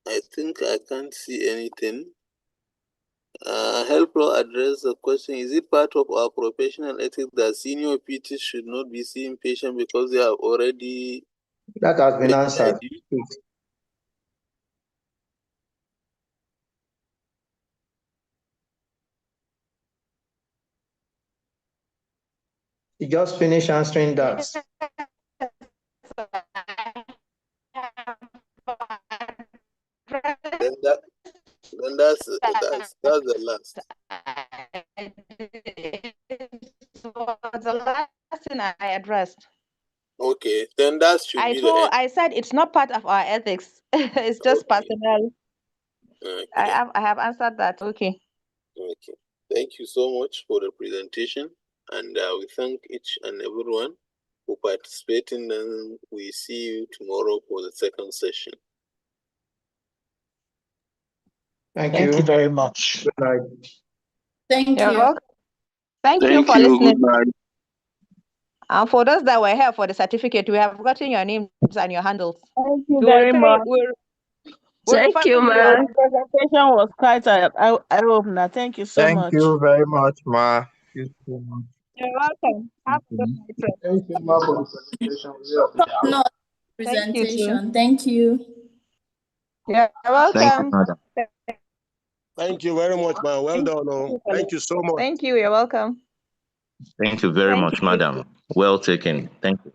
I think I can't see anything. Help address the question. Is it part of our professional ethics that senior PTs should not be seeing patients because they have already... That has been answered. You just finished answering that. Then that's the last. Was the last thing I addressed. Okay, then that should be the end. I said it's not part of our ethics. It's just personal. Okay. I have answered that. Okay. Okay. Thank you so much for the presentation, and we thank each and everyone for participating, and we see you tomorrow for the second session. Thank you. Thank you very much. Good night. Thank You're you. welcome. Thank you for Good listening. night. And for those that were here for the certificate, we have gotten your names and your handles. Thank you very much. We'll Thank refer you, to you. ma. The presentation was quite eye-opener. Thank you so Thank much. you very much, ma. Thank you so much. You're welcome. Have a good night, sir. Thank you, Ma, for the presentation. We appreciate it. No Thank you, too. presentation. Thank you. You're Thank you, welcome. madam. Thank you very much, man. Well done. Oh. Thank you so much. Thank you. You're welcome. Thank you very Thank much, you. madam. Well taken. Thank you.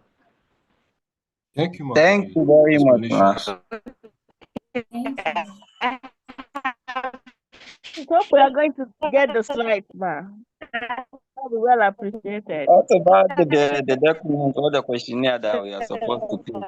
Thank you, ma, Thank you very much, ma. Thank you. Hope we are going to get the slides, ma. That'll be well appreciated. What about the document or the questionnaire that we are supposed to fill?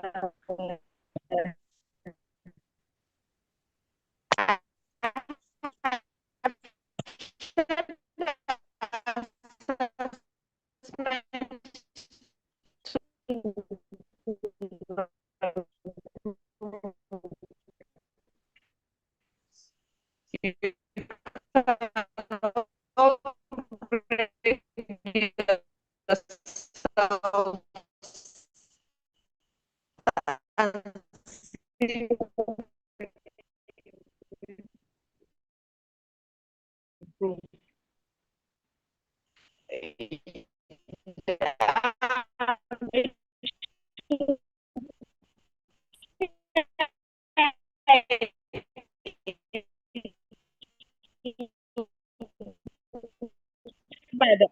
By the